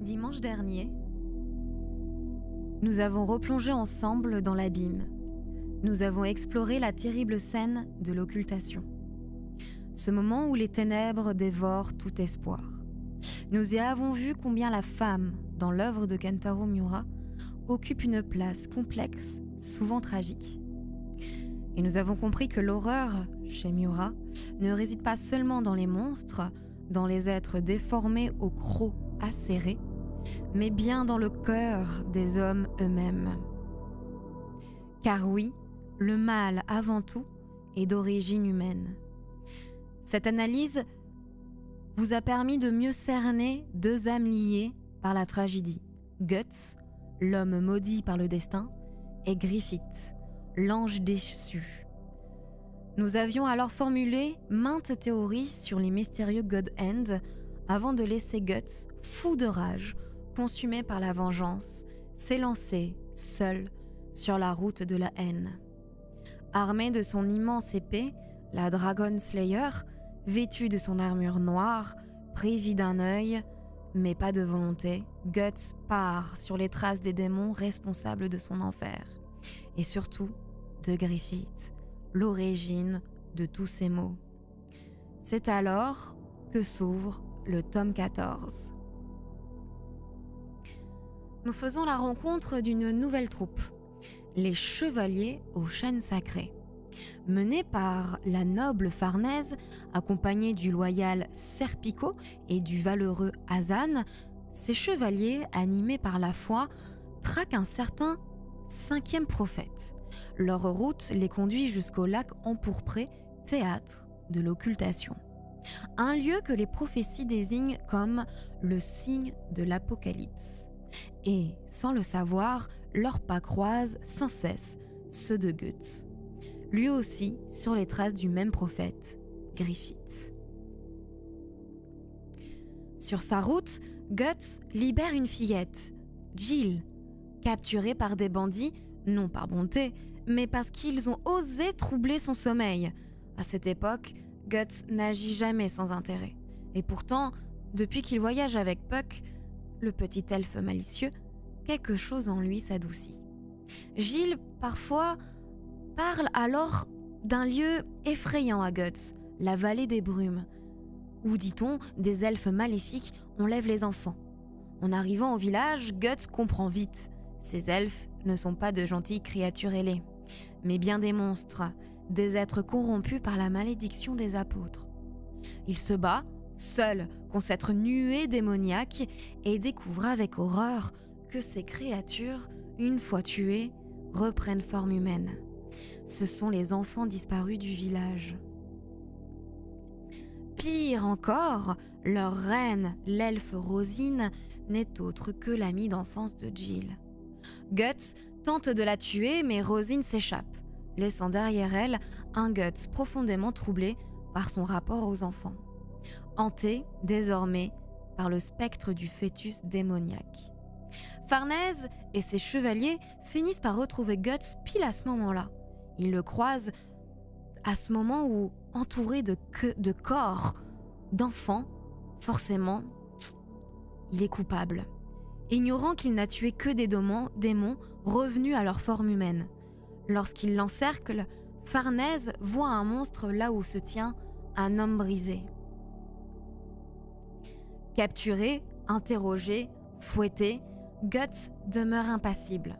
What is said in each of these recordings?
Dimanche dernier, nous avons replongé ensemble dans l'abîme. Nous avons exploré la terrible scène de l'occultation. Ce moment où les ténèbres dévorent tout espoir. Nous y avons vu combien la femme, dans l'œuvre de Kentaro Miura, occupe une place complexe, souvent tragique. Et nous avons compris que l'horreur, chez Miura, ne réside pas seulement dans les monstres, dans les êtres déformés aux crocs acérés, mais bien dans le cœur des hommes eux-mêmes. Car oui, le mal, avant tout, est d'origine humaine. Cette analyse vous a permis de mieux cerner deux âmes liées par la tragédie. Guts, l'homme maudit par le destin, et Griffith, l'ange déchu. Nous avions alors formulé maintes théories sur les mystérieux God End avant de laisser Guts, fou de rage, consumé par la vengeance, s'élancer, seul, sur la route de la haine. Armé de son immense épée, la Dragon Slayer, vêtu de son armure noire, privé d'un œil, mais pas de volonté, Guts part sur les traces des démons responsables de son enfer. Et surtout, de Griffith, l'origine de tous ces maux. C'est alors que s'ouvre le tome 14. Nous faisons la rencontre d'une nouvelle troupe, les Chevaliers aux Chaînes Sacrées. Menés par la noble Farnèse, accompagnés du loyal Serpico et du valeureux Hazan, ces chevaliers, animés par la foi, traquent un certain 5e prophète. Leur route les conduit jusqu'au lac empourpré, théâtre de l'occultation. Un lieu que les prophéties désignent comme le signe de l'Apocalypse. Et, sans le savoir, leurs pas croisent sans cesse ceux de Guts. Lui aussi sur les traces du même prophète, Griffith. Sur sa route, Guts libère une fillette, Jill, capturée par des bandits, non par bonté, mais parce qu'ils ont osé troubler son sommeil. À cette époque, Guts n'agit jamais sans intérêt. Et pourtant, depuis qu'il voyage avec Puck, le petit elfe malicieux, quelque chose en lui s'adoucit. Jill, parfois, parle alors d'un lieu effrayant à Guts, la vallée des brumes, où, dit-on, des elfes maléfiques enlèvent les enfants. En arrivant au village, Guts comprend vite. Ces elfes ne sont pas de gentilles créatures ailées, mais bien des monstres, des êtres corrompus par la malédiction des apôtres. Il se bat, seul, contre cette nuée démoniaque et découvre avec horreur que ces créatures, une fois tuées, reprennent forme humaine. Ce sont les enfants disparus du village. Pire encore, leur reine, l'elfe Rosine, n'est autre que l'amie d'enfance de Jill. Guts tente de la tuer, mais Rosine s'échappe, laissant derrière elle un Guts profondément troublé par son rapport aux enfants, hanté désormais par le spectre du fœtus démoniaque. Farnèse et ses chevaliers finissent par retrouver Guts pile à ce moment-là. Ils le croisent à ce moment où, entouré de corps d'enfants, forcément, il est coupable. Ignorant qu'il n'a tué que des démons revenus à leur forme humaine. Lorsqu'il l'encercle, Farnèse voit un monstre là où se tient un homme brisé. Capturé, interrogé, fouetté, Guts demeure impassible.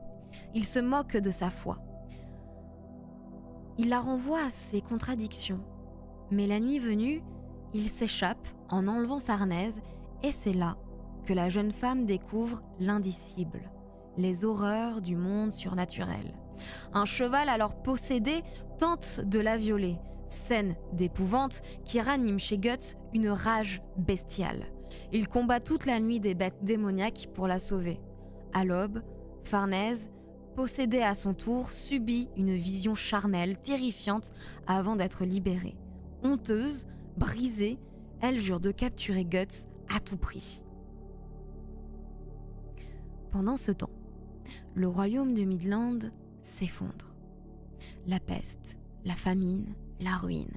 Il se moque de sa foi. Il la renvoie à ses contradictions. Mais la nuit venue, il s'échappe en enlevant Farnèse et c'est là que la jeune femme découvre l'indicible, les horreurs du monde surnaturel. Un cheval alors possédé tente de la violer, scène d'épouvante qui ranime chez Guts une rage bestiale. Il combat toute la nuit des bêtes démoniaques pour la sauver. À l'aube, Farnèse, possédée à son tour, subit une vision charnelle, terrifiante avant d'être libérée. Honteuse, brisée, elle jure de capturer Guts à tout prix. Pendant ce temps, le royaume de Midland s'effondre. La peste, la famine, la ruine.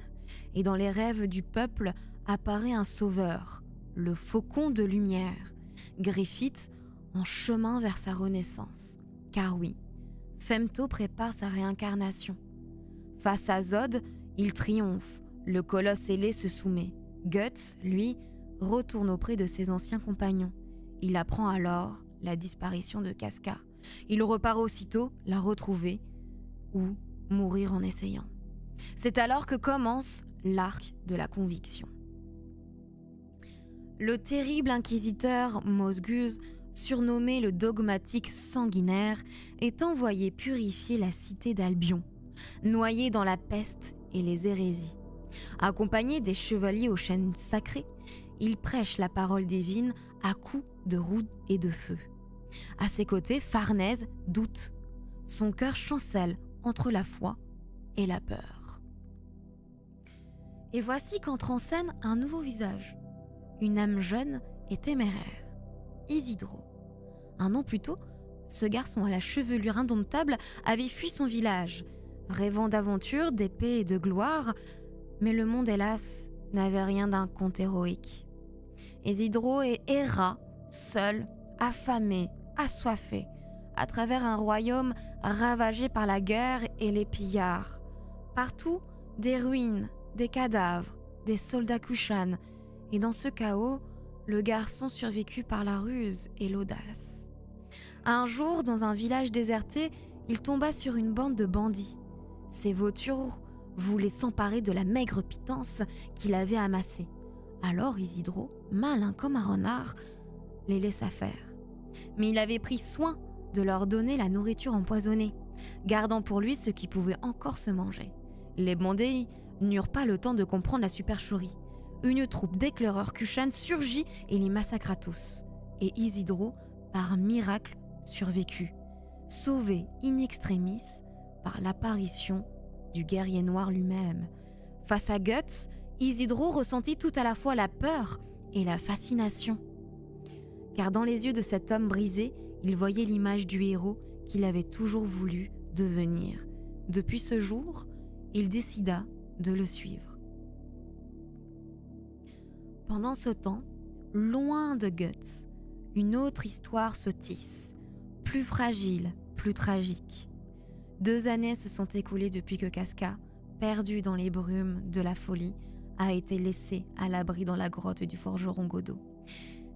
Et dans les rêves du peuple apparaît un sauveur, le faucon de lumière, Griffith en chemin vers sa renaissance. Car oui, Femto prépare sa réincarnation. Face à Zod, il triomphe, le colosse ailé se soumet. Guts, lui, retourne auprès de ses anciens compagnons. Il apprend alors la disparition de Casca. Il repart aussitôt la retrouver ou mourir en essayant. C'est alors que commence l'arc de la conviction. Le terrible inquisiteur Mosguz, surnommé le dogmatique sanguinaire, est envoyé purifier la cité d'Albion, noyé dans la peste et les hérésies. Accompagné des chevaliers aux chaînes sacrées, il prêche la parole divine à coups de roue et de feu. À ses côtés, Farnèse doute. Son cœur chancelle entre la foi et la peur. Et voici qu'entre en scène un nouveau visage. Une âme jeune et téméraire. Isidro. Un an plus tôt, ce garçon à la chevelure indomptable avait fui son village, rêvant d'aventure, d'épée et de gloire, mais le monde, hélas, n'avait rien d'un conte héroïque. Isidro erra, seul, affamé, assoiffé, à travers un royaume ravagé par la guerre et les pillards. Partout, des ruines, des cadavres, des soldats Kushan, et dans ce chaos, le garçon survécut par la ruse et l'audace. Un jour, dans un village déserté, il tomba sur une bande de bandits. Ces vautours voulaient s'emparer de la maigre pitance qu'il avait amassée. Alors Isidro, malin comme un renard, les laissa faire. Mais il avait pris soin de leur donner la nourriture empoisonnée, gardant pour lui ce qui pouvait encore se manger. Les bandits n'eurent pas le temps de comprendre la supercherie. Une troupe d'éclaireurs Kushan surgit et les massacra tous. Et Isidro, par miracle, survécut, sauvé in extremis par l'apparition du guerrier noir lui-même. Face à Guts, Isidro ressentit tout à la fois la peur et la fascination. Car dans les yeux de cet homme brisé, il voyait l'image du héros qu'il avait toujours voulu devenir. Depuis ce jour, il décida de le suivre. Pendant ce temps, loin de Guts, une autre histoire se tisse, plus fragile, plus tragique. 2 années se sont écoulées depuis que Casca, perdu dans les brumes de la folie, a été laissée à l'abri dans la grotte du forgeron Godot.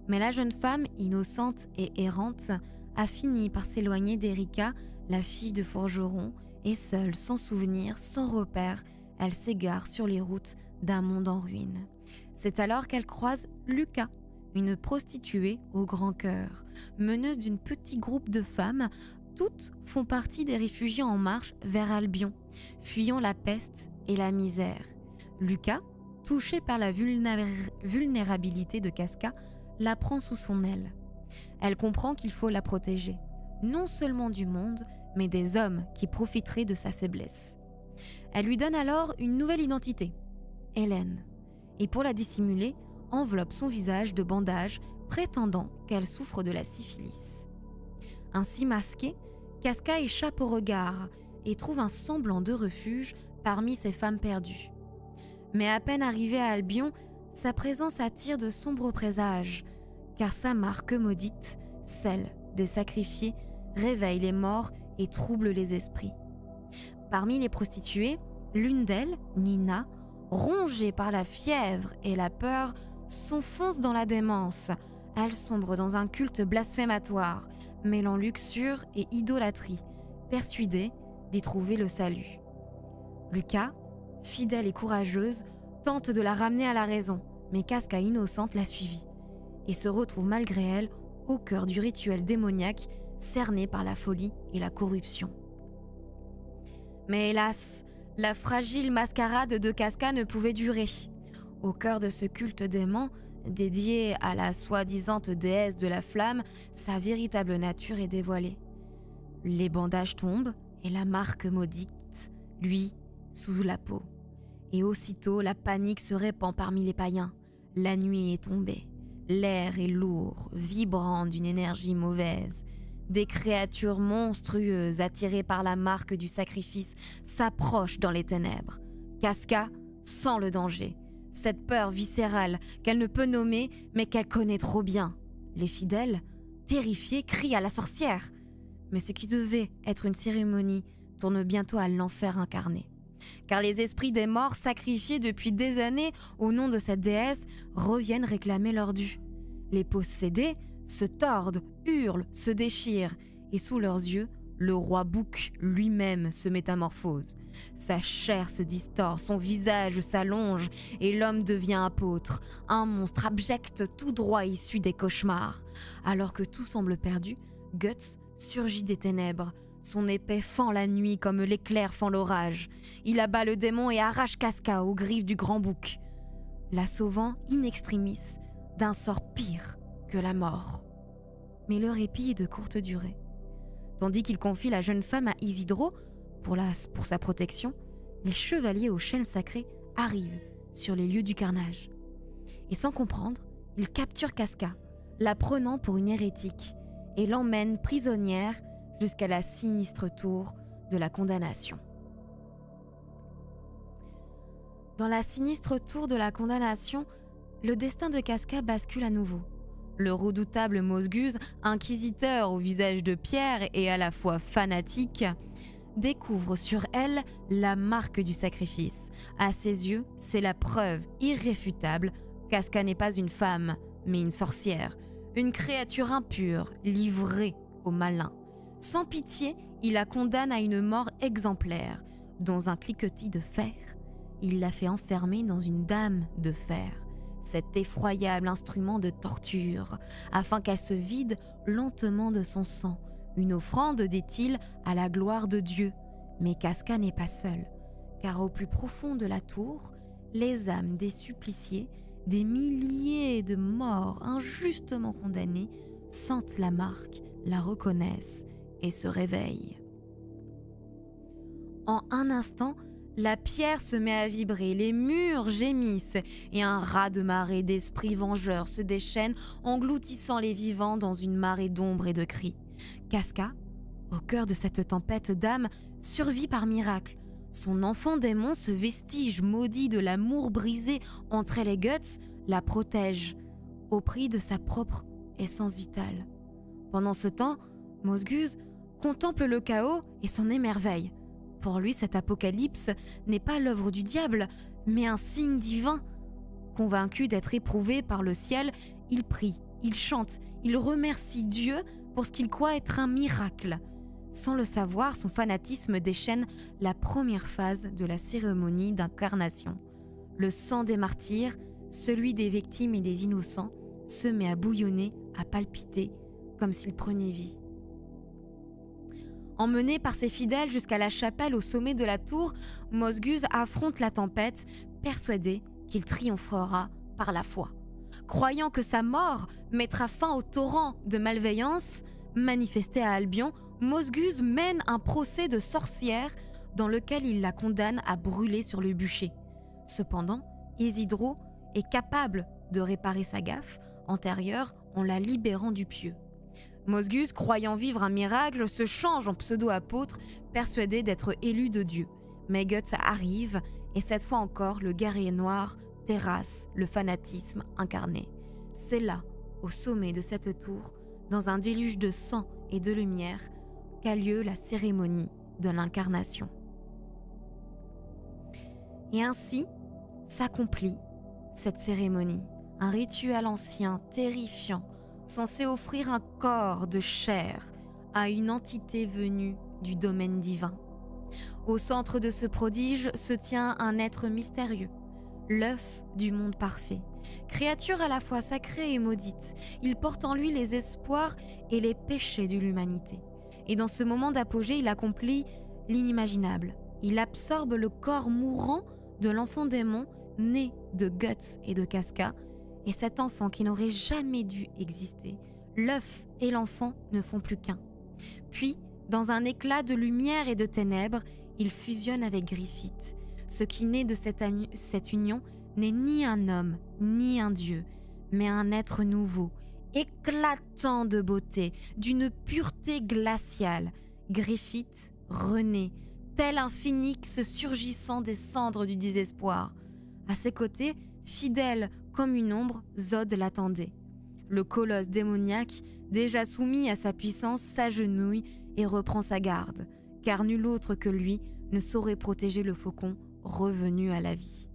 Mais la jeune femme, innocente et errante, a fini par s'éloigner d'Erika, la fille de forgeron, et seule, sans souvenir, sans repère, elle s'égare sur les routes d'un monde en ruine. C'est alors qu'elle croise Lucas, une prostituée au grand cœur, meneuse d'un petit groupe de femmes. Toutes font partie des réfugiés en marche vers Albion, fuyant la peste et la misère. Lucas, touché par la vulnérabilité de Casca, la prend sous son aile. Elle comprend qu'il faut la protéger, non seulement du monde, mais des hommes qui profiteraient de sa faiblesse. Elle lui donne alors une nouvelle identité, Hélène, et pour la dissimuler, enveloppe son visage de bandages, prétendant qu'elle souffre de la syphilis. Ainsi masquée, Casca échappe au regard et trouve un semblant de refuge parmi ces femmes perdues. Mais à peine arrivée à Albion, sa présence attire de sombres présages, car sa marque maudite, celle des sacrifiés, réveille les morts et trouble les esprits. Parmi les prostituées, l'une d'elles, Nina, rongée par la fièvre et la peur, s'enfonce dans la démence. Elle sombre dans un culte blasphématoire, mêlant luxure et idolâtrie, persuadée d'y trouver le salut. Lucas, fidèle et courageuse, tente de la ramener à la raison, mais Casca innocente la suivit et se retrouve malgré elle au cœur du rituel démoniaque cerné par la folie et la corruption. Mais hélas, la fragile mascarade de Casca ne pouvait durer. Au cœur de ce culte dément, dédié à la soi-disant déesse de la flamme, sa véritable nature est dévoilée. Les bandages tombent et la marque maudite, lui, sous la peau. Et aussitôt, la panique se répand parmi les païens. La nuit est tombée. L'air est lourd, vibrant d'une énergie mauvaise. Des créatures monstrueuses attirées par la marque du sacrifice s'approchent dans les ténèbres. Casca sent le danger, cette peur viscérale qu'elle ne peut nommer mais qu'elle connaît trop bien. Les fidèles, terrifiés, crient à la sorcière. Mais ce qui devait être une cérémonie tourne bientôt à l'enfer incarné. Car les esprits des morts sacrifiés depuis des années au nom de cette déesse reviennent réclamer leur dû. Les possédés se tordent, hurlent, se déchirent, et sous leurs yeux, le roi bouc lui-même se métamorphose. Sa chair se distord, son visage s'allonge, et l'homme devient apôtre, un monstre abject tout droit issu des cauchemars. Alors que tout semble perdu, Guts surgit des ténèbres. Son épée fend la nuit comme l'éclair fend l'orage. Il abat le démon et arrache Casca aux griffes du grand bouc, la sauvant in extremis d'un sort pire que la mort. Mais le répit est de courte durée. Tandis qu'il confie la jeune femme à Isidro pour sa protection, les chevaliers aux chaînes sacrées arrivent sur les lieux du carnage. Et sans comprendre, ils capturent Casca, la prenant pour une hérétique, et l'emmènent prisonnière jusqu'à la sinistre tour de la condamnation. Dans la sinistre tour de la condamnation, le destin de Casca bascule à nouveau. Le redoutable Mosguz, inquisiteur au visage de pierre et à la fois fanatique, découvre sur elle la marque du sacrifice. À ses yeux, c'est la preuve irréfutable Casca n'est pas une femme, mais une sorcière, une créature impure, livrée au malin. Sans pitié, il la condamne à une mort exemplaire. Dans un cliquetis de fer, il la fait enfermer dans une dame de fer, cet effroyable instrument de torture, afin qu'elle se vide lentement de son sang. Une offrande, dit-il, à la gloire de Dieu. Mais Casca n'est pas seule, car au plus profond de la tour, les âmes des suppliciés, des milliers de morts injustement condamnés, sentent la marque, la reconnaissent et se réveillent. En un instant, la pierre se met à vibrer, les murs gémissent et un raz-de-marée d'esprits vengeurs se déchaîne, engloutissant les vivants dans une marée d'ombre et de cris. Casca, au cœur de cette tempête d'âmes, survit par miracle. Son enfant démon, ce vestige maudit de l'amour brisé entre elle et Guts, la protège, au prix de sa propre essence vitale. Pendant ce temps, Mosguz contemple le chaos et s'en émerveille. Pour lui, cet apocalypse n'est pas l'œuvre du diable, mais un signe divin. Convaincu d'être éprouvé par le ciel, il prie, il chante, il remercie Dieu pour ce qu'il croit être un miracle. Sans le savoir, son fanatisme déchaîne la première phase de la cérémonie d'incarnation. Le sang des martyrs, celui des victimes et des innocents, se met à bouillonner, à palpiter, comme s'il prenait vie. Emmené par ses fidèles jusqu'à la chapelle au sommet de la tour, Mosguz affronte la tempête, persuadé qu'il triomphera par la foi. Croyant que sa mort mettra fin au torrent de malveillance manifesté à Albion, Mosguz mène un procès de sorcière dans lequel il la condamne à brûler sur le bûcher. Cependant, Isidro est capable de réparer sa gaffe antérieure en la libérant du pieu. Mosguz, croyant vivre un miracle, se change en pseudo-apôtre, persuadé d'être élu de Dieu. Mais Guts arrive, et cette fois encore, le guerrier noir terrasse le fanatisme incarné. C'est là, au sommet de cette tour, dans un déluge de sang et de lumière, qu'a lieu la cérémonie de l'incarnation. Et ainsi s'accomplit cette cérémonie, un rituel ancien, terrifiant, censé offrir un corps de chair à une entité venue du domaine divin. Au centre de ce prodige se tient un être mystérieux, l'œuf du monde parfait. Créature à la fois sacrée et maudite, il porte en lui les espoirs et les péchés de l'humanité. Et dans ce moment d'apogée, il accomplit l'inimaginable. Il absorbe le corps mourant de l'enfant démon né de Guts et de Casca, et cet enfant qui n'aurait jamais dû exister. L'œuf et l'enfant ne font plus qu'un. Puis, dans un éclat de lumière et de ténèbres, il fusionne avec Griffith. Ce qui naît de cette union n'est ni un homme, ni un dieu, mais un être nouveau, éclatant de beauté, d'une pureté glaciale. Griffith renaît, tel un phénix surgissant des cendres du désespoir. À ses côtés, fidèle comme une ombre, Zod l'attendait. Le colosse démoniaque, déjà soumis à sa puissance, s'agenouille et reprend sa garde, car nul autre que lui ne saurait protéger le faucon revenu à la vie.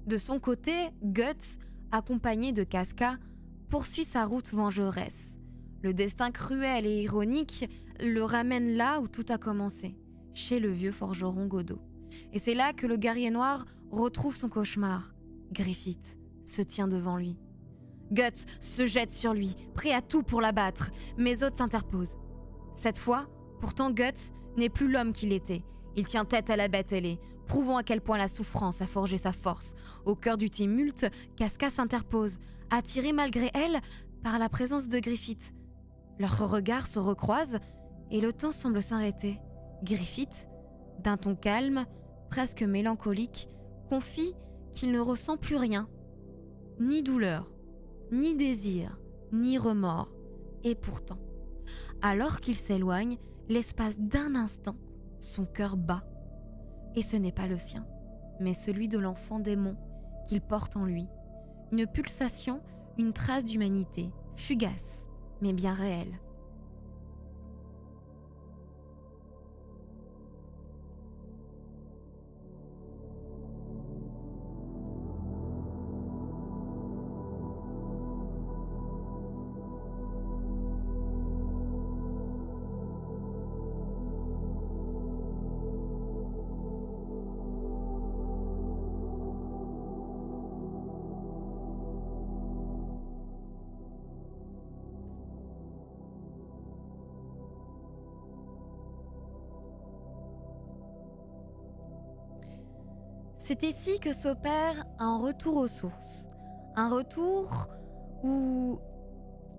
De son côté, Guts, accompagné de Casca, poursuit sa route vengeresse. Le destin cruel et ironique le ramène là où tout a commencé, chez le vieux forgeron Godot. Et c'est là que le guerrier noir retrouve son cauchemar. Griffith se tient devant lui. Guts se jette sur lui, prêt à tout pour l'abattre, mais Zod s'interpose. Cette fois, pourtant Guts n'est plus l'homme qu'il était. Il tient tête à la bête ailée, prouvant à quel point la souffrance a forgé sa force. Au cœur du tumulte, Casca s'interpose, attirée malgré elle par la présence de Griffith. Leurs regards se recroisent et le temps semble s'arrêter. Griffith, d'un ton calme, presque mélancolique, confie qu'il ne ressent plus rien. Ni douleur, ni désir, ni remords. Et pourtant, alors qu'il s'éloigne, l'espace d'un instant, son cœur bat. Et ce n'est pas le sien, mais celui de l'enfant démon qu'il porte en lui. Une pulsation, une trace d'humanité, fugace, mais bien réelle. C'est ici que s'opère un retour aux sources. Un retour où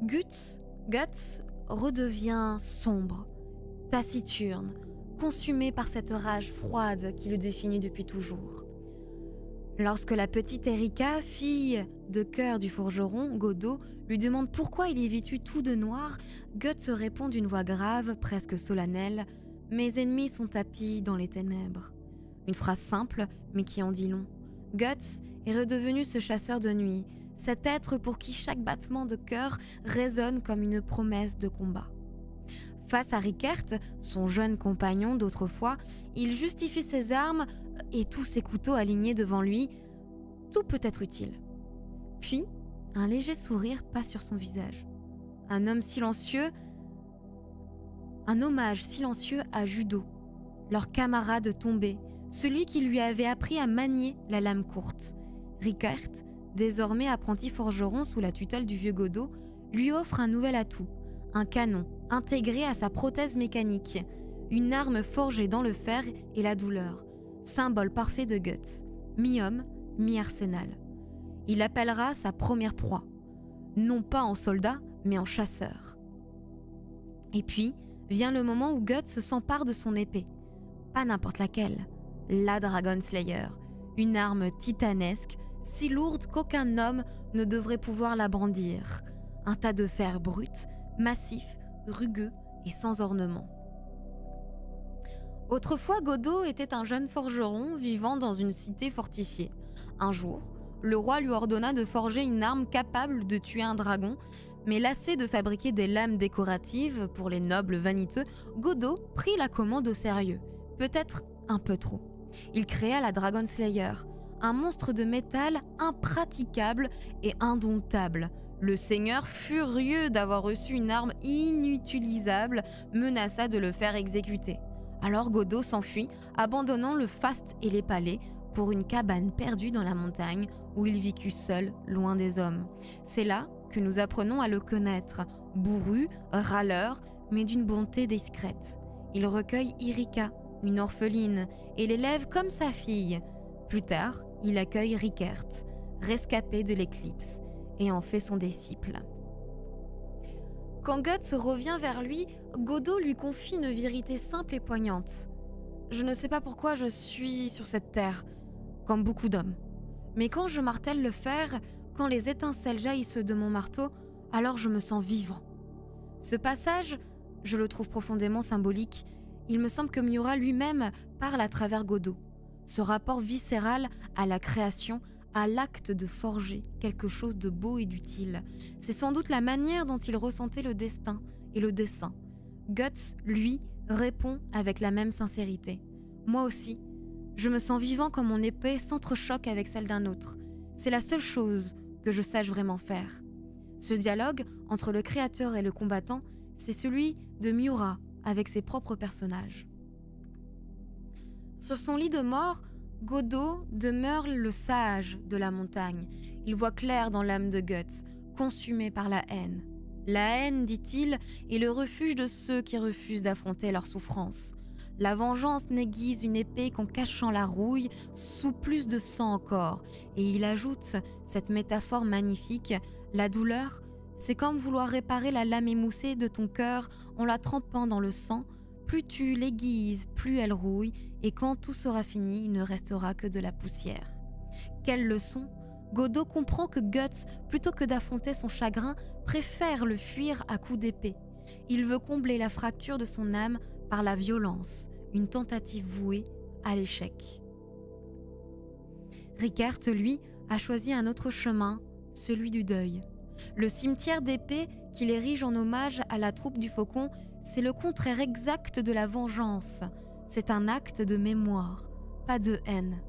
Guts redevient sombre, taciturne, consumé par cette rage froide qui le définit depuis toujours. Lorsque la petite Erika, fille de cœur du forgeron, Godot, lui demande pourquoi il est vêtu tout de noir, Guts répond d'une voix grave, presque solennelle « Mes ennemis sont tapis dans les ténèbres ». Une phrase simple, mais qui en dit long. Guts est redevenu ce chasseur de nuit, cet être pour qui chaque battement de cœur résonne comme une promesse de combat. Face à Rickert, son jeune compagnon d'autrefois, il justifie ses armes et tous ses couteaux alignés devant lui. Tout peut être utile. Puis, un léger sourire passe sur son visage. Un homme silencieux, un hommage silencieux à Judo, leur camarade tombé, celui qui lui avait appris à manier la lame courte. Rickert, désormais apprenti forgeron sous la tutelle du vieux Godot, lui offre un nouvel atout, un canon intégré à sa prothèse mécanique, une arme forgée dans le fer et la douleur, symbole parfait de Guts, mi-homme, mi-arsenal. Il appellera sa première proie, non pas en soldat, mais en chasseur. Et puis, vient le moment où Guts s'empare de son épée, pas n'importe laquelle, la Dragon Slayer, une arme titanesque, si lourde qu'aucun homme ne devrait pouvoir la brandir. Un tas de fer brut, massif, rugueux et sans ornement. Autrefois, Godot était un jeune forgeron vivant dans une cité fortifiée. Un jour, le roi lui ordonna de forger une arme capable de tuer un dragon, mais lassé de fabriquer des lames décoratives pour les nobles vaniteux, Godot prit la commande au sérieux, peut-être un peu trop. Il créa la Dragon Slayer, un monstre de métal impraticable et indomptable. Le seigneur, furieux d'avoir reçu une arme inutilisable, menaça de le faire exécuter. Alors Godot s'enfuit, abandonnant le faste et les palais pour une cabane perdue dans la montagne où il vécut seul, loin des hommes. C'est là que nous apprenons à le connaître, bourru, râleur, mais d'une bonté discrète. Il recueille Erika, une orpheline, et l'élève comme sa fille. Plus tard, il accueille Rickert, rescapé de l'éclipse, et en fait son disciple. Quand Guts revient vers lui, Godot lui confie une vérité simple et poignante. « Je ne sais pas pourquoi je suis sur cette terre, comme beaucoup d'hommes. Mais quand je martèle le fer, quand les étincelles jaillissent de mon marteau, alors je me sens vivant. » Ce passage, je le trouve profondément symbolique. Il me semble que Miura lui-même parle à travers Godot. Ce rapport viscéral à la création, à l'acte de forger quelque chose de beau et d'utile. C'est sans doute la manière dont il ressentait le destin et le dessein. Guts, lui, répond avec la même sincérité. Moi aussi, je me sens vivant quand mon épée s'entrechoque avec celle d'un autre. C'est la seule chose que je sache vraiment faire. Ce dialogue entre le créateur et le combattant, c'est celui de Miura avec ses propres personnages. Sur son lit de mort, Godot demeure le sage de la montagne. Il voit clair dans l'âme de Guts, consumé par la haine. La haine, dit-il, est le refuge de ceux qui refusent d'affronter leur souffrance. La vengeance n'aiguise une épée qu'en cachant la rouille sous plus de sang encore. Et il ajoute cette métaphore magnifique, la douleur, c'est comme vouloir réparer la lame émoussée de ton cœur en la trempant dans le sang. Plus tu l'aiguises, plus elle rouille, et quand tout sera fini, il ne restera que de la poussière. Quelle leçon! Godot comprend que Guts, plutôt que d'affronter son chagrin, préfère le fuir à coups d'épée. Il veut combler la fracture de son âme par la violence, une tentative vouée à l'échec. Rickert, lui, a choisi un autre chemin, celui du deuil. Le cimetière d'épée qu'il érige en hommage à la troupe du Faucon, c'est le contraire exact de la vengeance. C'est un acte de mémoire, pas de haine.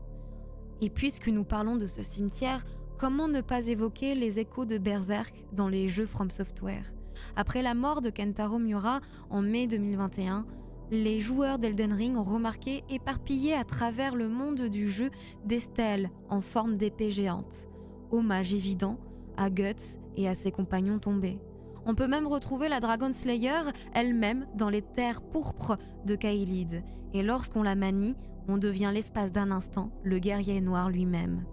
Et puisque nous parlons de ce cimetière, comment ne pas évoquer les échos de Berserk dans les jeux From Software? Après la mort de Kentaro Miura en mai 2021, les joueurs d'Elden Ring ont remarqué éparpillées à travers le monde du jeu des stèles en forme d'épées géantes. Hommage évident à Guts et à ses compagnons tombés. On peut même retrouver la Dragon Slayer elle-même dans les terres pourpres de Caelid. Et lorsqu'on la manie, on devient l'espace d'un instant le guerrier noir lui-même.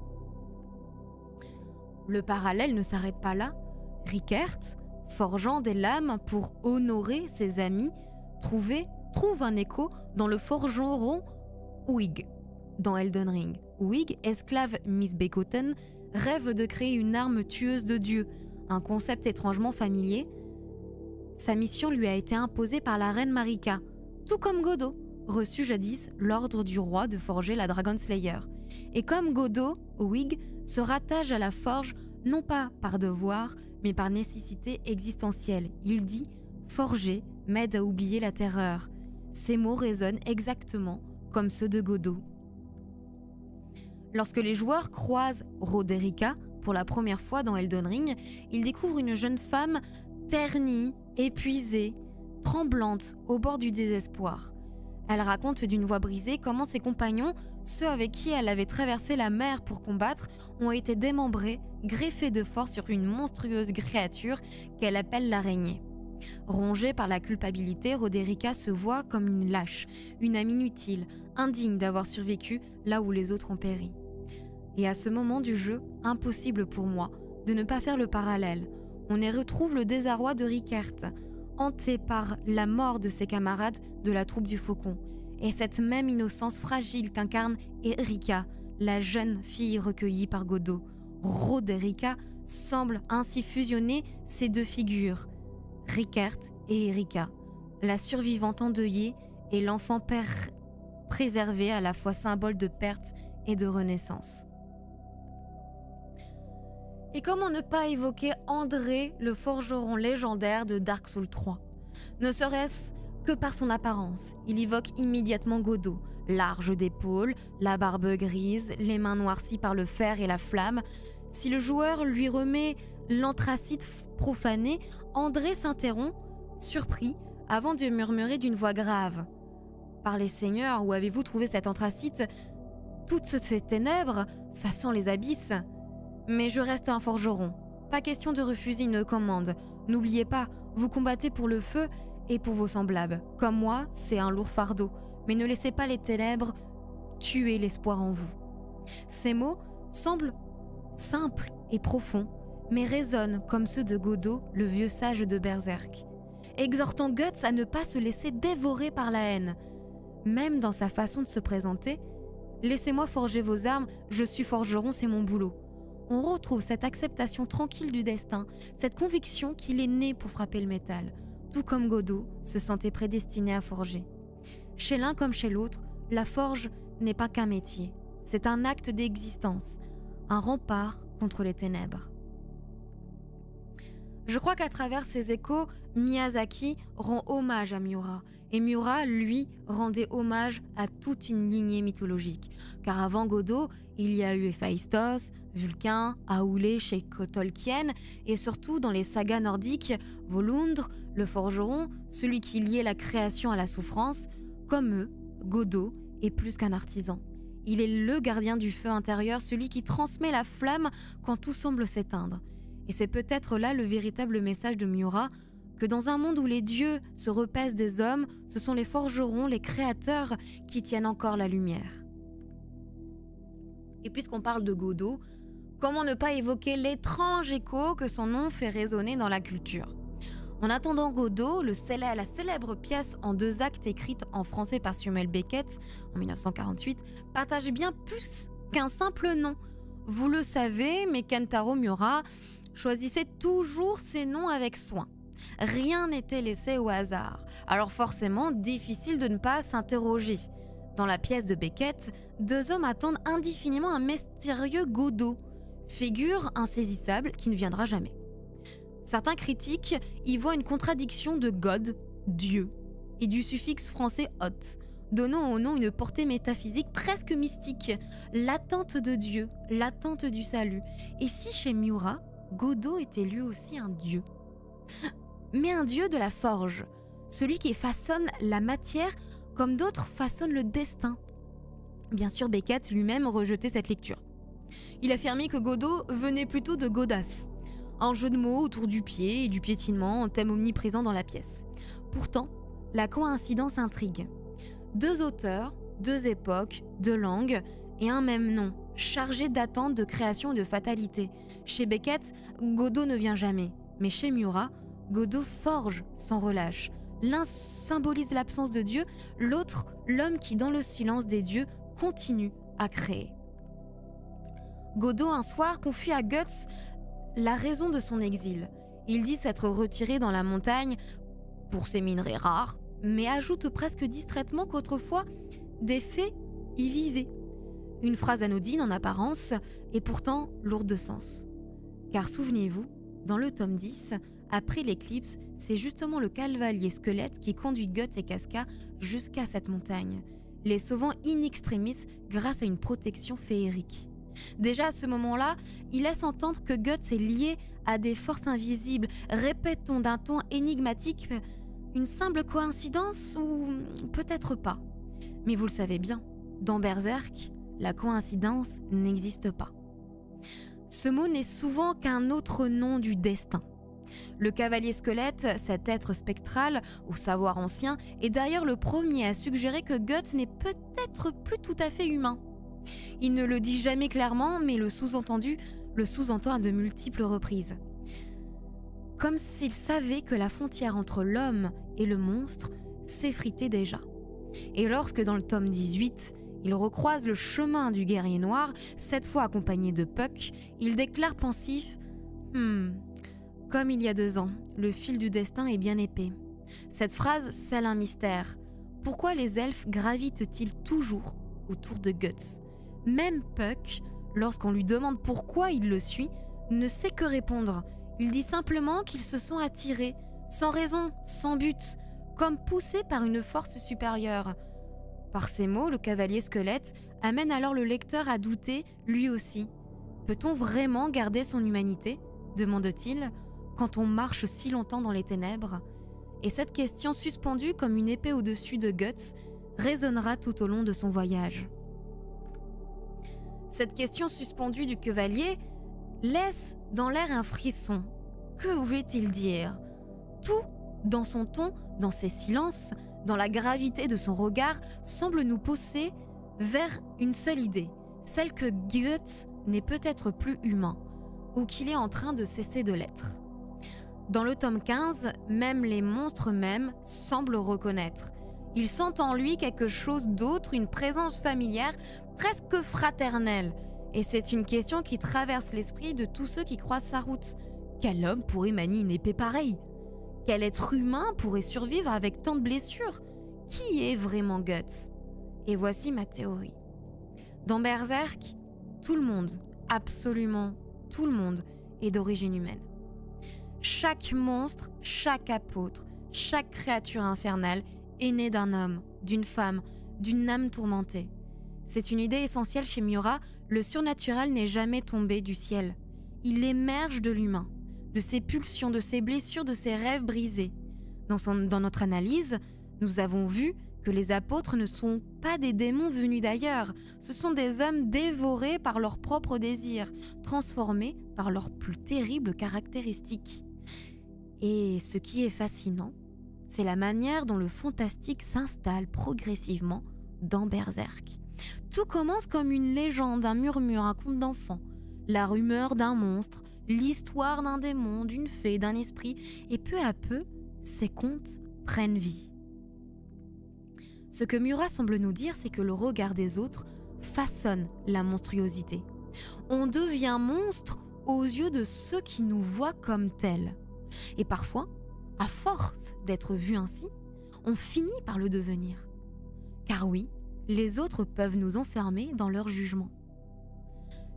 Le parallèle ne s'arrête pas là. Rickert, forgeant des lames pour honorer ses amis, trouve un écho dans le forgeron Uig, dans Elden Ring. Uig, esclave misbegotten, rêve de créer une arme tueuse de dieux, un concept étrangement familier. Sa mission lui a été imposée par la reine Marika, tout comme Godot, reçu jadis l'ordre du roi de forger la Dragon Slayer. Et comme Godot, Uig se rattache à la forge non pas par devoir, mais par nécessité existentielle. Il dit « Forger m'aide à oublier la terreur ». Ces mots résonnent exactement comme ceux de Godot. Lorsque les joueurs croisent Roderika pour la première fois dans Elden Ring, ils découvrent une jeune femme ternie, épuisée, tremblante, au bord du désespoir. Elle raconte d'une voix brisée comment ses compagnons, ceux avec qui elle avait traversé la mer pour combattre, ont été démembrés, greffés de force sur une monstrueuse créature qu'elle appelle l'araignée. Rongée par la culpabilité, Roderika se voit comme une lâche, une âme inutile, indigne d'avoir survécu là où les autres ont péri. Et à ce moment du jeu, impossible pour moi de ne pas faire le parallèle. On y retrouve le désarroi de Rickert, hanté par la mort de ses camarades de la troupe du Faucon, et cette même innocence fragile qu'incarne Erika, la jeune fille recueillie par Godot. Roderika semble ainsi fusionner ces deux figures, Rickert et Erika, la survivante endeuillée et l'enfant préservé, à la fois symbole de perte et de renaissance. Et comment ne pas évoquer André, le forgeron légendaire de Dark Souls 3? Ne serait-ce que par son apparence, il évoque immédiatement Godot, large d'épaules, la barbe grise, les mains noircies par le fer et la flamme. Si le joueur lui remet l'anthracite profané, André s'interrompt, surpris, avant de murmurer d'une voix grave. « Par les seigneurs, où avez-vous trouvé cet anthracite? Toutes ces ténèbres, ça sent les abysses. Mais je reste un forgeron. Pas question de refuser une commande. N'oubliez pas, vous combattez pour le feu et pour vos semblables. Comme moi, c'est un lourd fardeau. Mais ne laissez pas les ténèbres tuer l'espoir en vous. » Ces mots semblent simples et profonds, mais résonnent comme ceux de Godot, le vieux sage de Berserk, exhortant Guts à ne pas se laisser dévorer par la haine. Même dans sa façon de se présenter, « Laissez-moi forger vos armes, je suis forgeron, c'est mon boulot ». On retrouve cette acceptation tranquille du destin, cette conviction qu'il est né pour frapper le métal, tout comme Godot se sentait prédestiné à forger. Chez l'un comme chez l'autre, la forge n'est pas qu'un métier, c'est un acte d'existence, un rempart contre les ténèbres. Je crois qu'à travers ces échos, Miyazaki rend hommage à Miura. Et Miura, lui, rendait hommage à toute une lignée mythologique. Car avant Godot, il y a eu Héphaïstos, Vulcain, Aoulé chez Tolkien, et surtout dans les sagas nordiques, Volundr, le forgeron, celui qui liait la création à la souffrance. Comme eux, Godot est plus qu'un artisan. Il est le gardien du feu intérieur, celui qui transmet la flamme quand tout semble s'éteindre. Et c'est peut-être là le véritable message de Miura, que dans un monde où les dieux se repaissent des hommes, ce sont les forgerons, les créateurs qui tiennent encore la lumière. Et puisqu'on parle de Godot, comment ne pas évoquer l'étrange écho que son nom fait résonner dans la culture ? En attendant Godot, la célèbre pièce en 2 actes écrite en français par Samuel Beckett en 1948, partage bien plus qu'un simple nom. Vous le savez, mais Kentaro Miura choisissait toujours ses noms avec soin. Rien n'était laissé au hasard, alors forcément difficile de ne pas s'interroger. Dans la pièce de Beckett, 2 hommes attendent indéfiniment un mystérieux Godot, figure insaisissable qui ne viendra jamais. Certains critiques y voient une contradiction de God, Dieu, et du suffixe français hot, donnant au nom une portée métaphysique presque mystique, l'attente de Dieu, l'attente du salut. Et si chez Miura, Godot était lui aussi un dieu, mais un dieu de la forge, celui qui façonne la matière comme d'autres façonnent le destin. Bien sûr, Beckett lui-même rejetait cette lecture. Il affirmait que Godot venait plutôt de godasse, un jeu de mots autour du pied et du piétinement, un thème omniprésent dans la pièce. Pourtant, la coïncidence intrigue. 2 auteurs, 2 époques, 2 langues et un même nom, chargé d'attente, de création et de fatalité. Chez Beckett, Godot ne vient jamais, mais chez Miura, Godot forge sans relâche. L'un symbolise l'absence de Dieu, l'autre l'homme qui, dans le silence des dieux, continue à créer. Godot, un soir, confie à Guts la raison de son exil. Il dit s'être retiré dans la montagne pour ses minerais rares, mais ajoute presque distraitement qu'autrefois, des fées y vivaient. Une phrase anodine en apparence, et pourtant lourde de sens. Car souvenez-vous, dans le tome 10, après l'éclipse, c'est justement le cavalier squelette qui conduit Guts et Casca jusqu'à cette montagne, les sauvant in extremis grâce à une protection féerique. Déjà à ce moment-là, il laisse entendre que Guts est lié à des forces invisibles. Répète-t-on d'un ton énigmatique une simple coïncidence ou peut-être pas. Mais vous le savez bien, dans Berserk, la coïncidence n'existe pas. Ce mot n'est souvent qu'un autre nom du destin. Le cavalier squelette, cet être spectral, au savoir ancien, est d'ailleurs le premier à suggérer que Guts n'est peut-être plus tout à fait humain. Il ne le dit jamais clairement, mais le sous-entend à de multiples reprises. Comme s'il savait que la frontière entre l'homme et le monstre s'effritait déjà. Et lorsque dans le tome 18, il recroise le chemin du guerrier noir, cette fois accompagné de Puck, il déclare pensif « Comme il y a 2 ans, le fil du destin est bien épais. » Cette phrase scelle un mystère. Pourquoi les elfes gravitent-ils toujours autour de Guts ? Même Puck, lorsqu'on lui demande pourquoi il le suit, ne sait que répondre. Il dit simplement qu'il se sent attiré, sans raison, sans but, comme poussé par une force supérieure. Par ces mots, le cavalier squelette amène alors le lecteur à douter, lui aussi. Peut-on vraiment garder son humanité ? Demande-t-il, quand on marche si longtemps dans les ténèbres. Et cette question suspendue comme une épée au-dessus de Guts résonnera tout au long de son voyage. Cette question suspendue du cavalier laisse dans l'air un frisson. Que voulait-il dire ? Tout, dans son ton, dans ses silences, dans la gravité de son regard, semble nous pousser vers une seule idée, celle que Guts n'est peut-être plus humain, ou qu'il est en train de cesser de l'être. Dans le tome 15, même les monstres mêmes semblent reconnaître. Ils sentent en lui quelque chose d'autre, une présence familière, presque fraternelle. Et c'est une question qui traverse l'esprit de tous ceux qui croisent sa route. Quel homme pourrait manier une épée pareille ? Quel être humain pourrait survivre avec tant de blessures ? Qui est vraiment Guts ? Et voici ma théorie. Dans Berserk, tout le monde, absolument tout le monde est d'origine humaine. Chaque monstre, chaque apôtre, chaque créature infernale est née d'un homme, d'une femme, d'une âme tourmentée. C'est une idée essentielle chez Miura, le surnaturel n'est jamais tombé du ciel. Il émerge de l'humain, de ses pulsions, de ses blessures, de ses rêves brisés. Dans notre analyse, nous avons vu que les apôtres ne sont pas des démons venus d'ailleurs, ce sont des hommes dévorés par leurs propres désirs, transformés par leurs plus terribles caractéristiques. Et ce qui est fascinant, c'est la manière dont le fantastique s'installe progressivement dans Berserk. Tout commence comme une légende, un murmure, un conte d'enfant, la rumeur d'un monstre, l'histoire d'un démon, d'une fée, d'un esprit, et peu à peu, ces contes prennent vie. Ce que Miura semble nous dire, c'est que le regard des autres façonne la monstruosité. On devient monstre aux yeux de ceux qui nous voient comme tels. Et parfois, à force d'être vu ainsi, on finit par le devenir. Car oui, les autres peuvent nous enfermer dans leur jugement.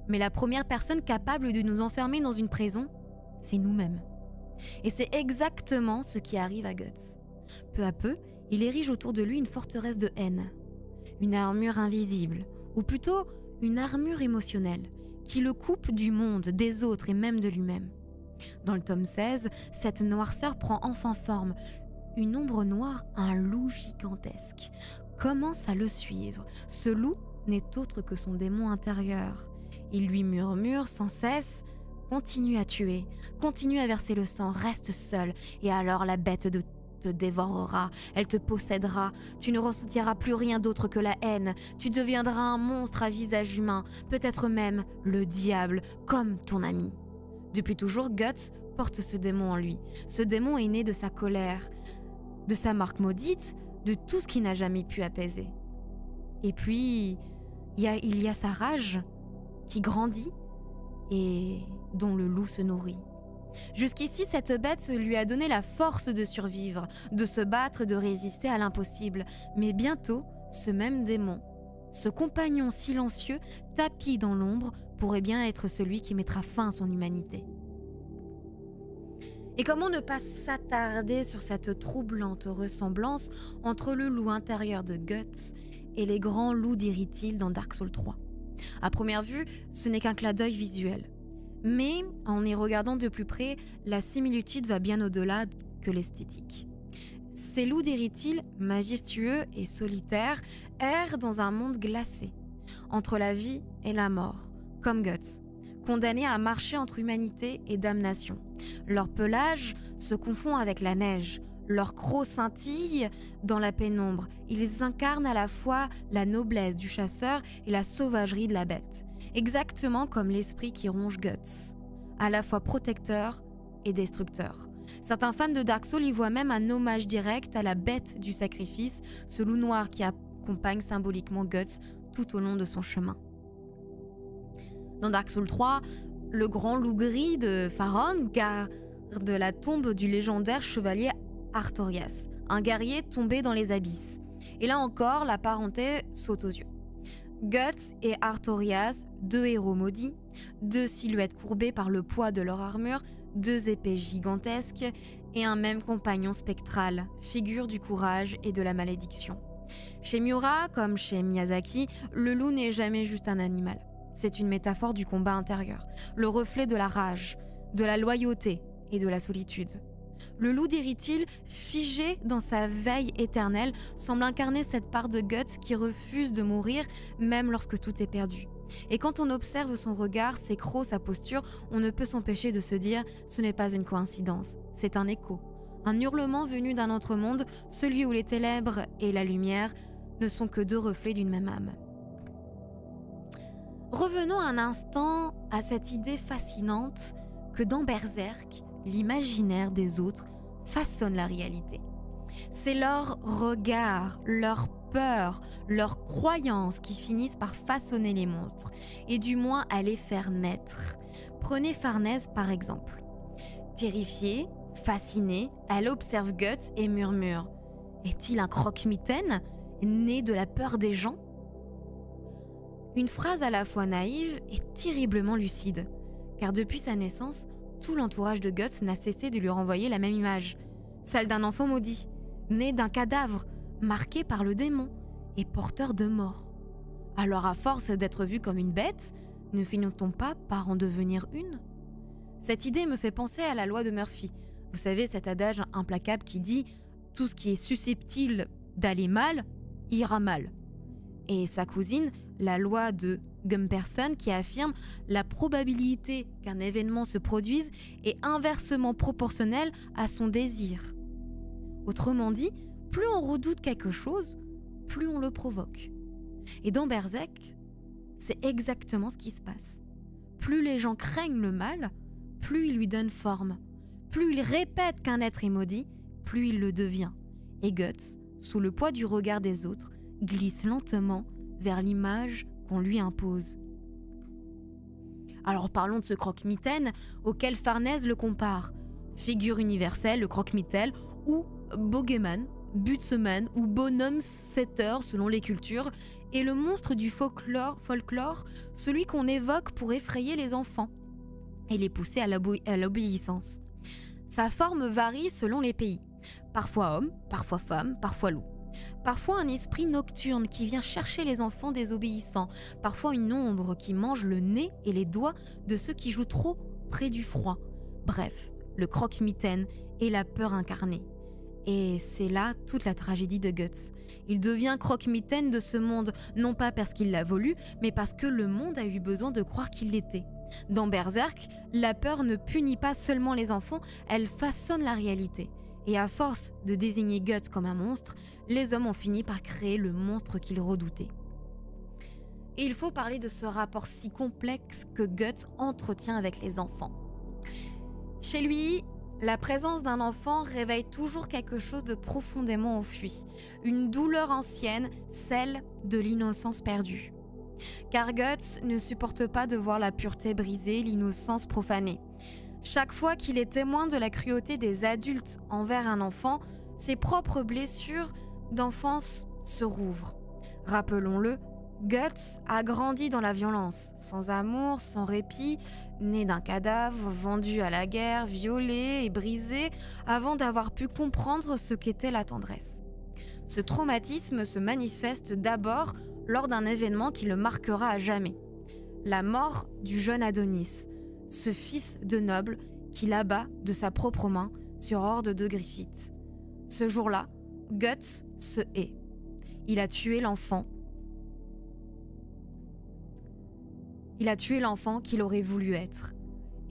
Mais la première personne capable de nous enfermer dans une prison, c'est nous-mêmes. Et c'est exactement ce qui arrive à Guts. Peu à peu, il érige autour de lui une forteresse de haine, une armure invisible, ou plutôt une armure émotionnelle, qui le coupe du monde, des autres et même de lui-même. Dans le tome 16, cette noirceur prend enfin forme. Une ombre noire, un loup gigantesque, commence à le suivre. Ce loup n'est autre que son démon intérieur. Il lui murmure sans cesse « Continue à tuer, continue à verser le sang, reste seul, et alors la bête te dévorera, elle te possédera, tu ne ressentiras plus rien d'autre que la haine, tu deviendras un monstre à visage humain, peut-être même le diable, comme ton ami. » Depuis toujours, Guts porte ce démon en lui. Ce démon est né de sa colère, de sa marque maudite, de tout ce qu'il n'a jamais pu apaiser. Et puis, il y a sa rage qui grandit et dont le loup se nourrit. Jusqu'ici, cette bête lui a donné la force de survivre, de se battre, de résister à l'impossible. Mais bientôt, ce même démon, ce compagnon silencieux, tapi dans l'ombre, pourrait bien être celui qui mettra fin à son humanité. Et comment ne pas s'attarder sur cette troublante ressemblance entre le loup intérieur de Guts et les grands loups d'Irithyll dans Dark Souls 3 ? À première vue, ce n'est qu'un clin d'œil visuel. Mais en y regardant de plus près, la similitude va bien au-delà que l'esthétique. Ces loups d'Irithyll, majestueux et solitaires, errent dans un monde glacé, entre la vie et la mort, comme Guts, condamnés à marcher entre humanité et damnation. Leur pelage se confond avec la neige, leurs crocs scintillent dans la pénombre. Ils incarnent à la fois la noblesse du chasseur et la sauvagerie de la bête, exactement comme l'esprit qui ronge Guts, à la fois protecteur et destructeur. Certains fans de Dark Souls y voient même un hommage direct à la bête du sacrifice, ce loup noir qui accompagne symboliquement Guts tout au long de son chemin. Dans Dark Souls 3, le grand loup gris de Faron garde la tombe du légendaire chevalier Artorias, un guerrier tombé dans les abysses. Et là encore, la parenté saute aux yeux. Guts et Artorias, deux héros maudits, deux silhouettes courbées par le poids de leur armure, deux épées gigantesques et un même compagnon spectral, figure du courage et de la malédiction. Chez Miura, comme chez Miyazaki, le loup n'est jamais juste un animal. C'est une métaphore du combat intérieur, le reflet de la rage, de la loyauté et de la solitude. Le loup d'Irithyll, figé dans sa veille éternelle, semble incarner cette part de Guts qui refuse de mourir même lorsque tout est perdu. Et quand on observe son regard, ses crocs, sa posture, on ne peut s'empêcher de se dire « ce n'est pas une coïncidence, c'est un écho ». Un hurlement venu d'un autre monde, celui où les ténèbres et la lumière ne sont que deux reflets d'une même âme. Revenons un instant à cette idée fascinante que dans Berserk, l'imaginaire des autres façonne la réalité. C'est leur regard, leur peur, leurs croyances qui finissent par façonner les monstres, et du moins à les faire naître. Prenez Farnèse par exemple. Terrifiée, fascinée, elle observe Guts et murmure « Est-il un croque-mitaine, né de la peur des gens ?» Une phrase à la fois naïve et terriblement lucide, car depuis sa naissance, tout l'entourage de Guts n'a cessé de lui renvoyer la même image, celle d'un enfant maudit, né d'un cadavre, marqué par le démon et porteur de mort. Alors à force d'être vu comme une bête, ne finit-on pas par en devenir une ? Cette idée me fait penser à la loi de Murphy. Vous savez, cet adage implacable qui dit « tout ce qui est susceptible d'aller mal, ira mal ». Et sa cousine, la loi de Gumperson, qui affirme la probabilité qu'un événement se produise est inversement proportionnelle à son désir. Autrement dit, plus on redoute quelque chose, plus on le provoque. Et dans Berserk, c'est exactement ce qui se passe. Plus les gens craignent le mal, plus ils lui donnent forme. Plus ils répètent qu'un être est maudit, plus il le devient. Et Guts, sous le poids du regard des autres, glisse lentement vers l'image qu'on lui impose. Alors parlons de ce croque-mitaine auquel Farnèse le compare. Figure universelle, le croque-mitaine, ou bogeyman, butsman ou bonhomme setter selon les cultures, est le monstre du folklore, celui qu'on évoque pour effrayer les enfants et les pousser à l'obéissance. Sa forme varie selon les pays. Parfois homme, parfois femme, parfois loup. Parfois un esprit nocturne qui vient chercher les enfants désobéissants. Parfois une ombre qui mange le nez et les doigts de ceux qui jouent trop près du froid. Bref, le croque-mitaine est la peur incarnée. Et c'est là toute la tragédie de Guts. Il devient croque-mitaine de ce monde, non pas parce qu'il l'a voulu, mais parce que le monde a eu besoin de croire qu'il l'était. Dans Berserk, la peur ne punit pas seulement les enfants, elle façonne la réalité. Et à force de désigner Guts comme un monstre, les hommes ont fini par créer le monstre qu'ils redoutaient. Et il faut parler de ce rapport si complexe que Guts entretient avec les enfants. Chez lui, la présence d'un enfant réveille toujours quelque chose de profondément enfui, une douleur ancienne, celle de l'innocence perdue. Car Guts ne supporte pas de voir la pureté brisée, l'innocence profanée. Chaque fois qu'il est témoin de la cruauté des adultes envers un enfant, ses propres blessures d'enfance se rouvrent. Rappelons-le, Guts a grandi dans la violence, sans amour, sans répit, né d'un cadavre, vendu à la guerre, violé et brisé, avant d'avoir pu comprendre ce qu'était la tendresse. Ce traumatisme se manifeste d'abord lors d'un événement qui le marquera à jamais. La mort du jeune Adonis, ce fils de noble qu'il abat de sa propre main sur ordre de Griffith. Ce jour-là, Guts se hait. Il a tué l'enfant. Il a tué l'enfant qu'il aurait voulu être.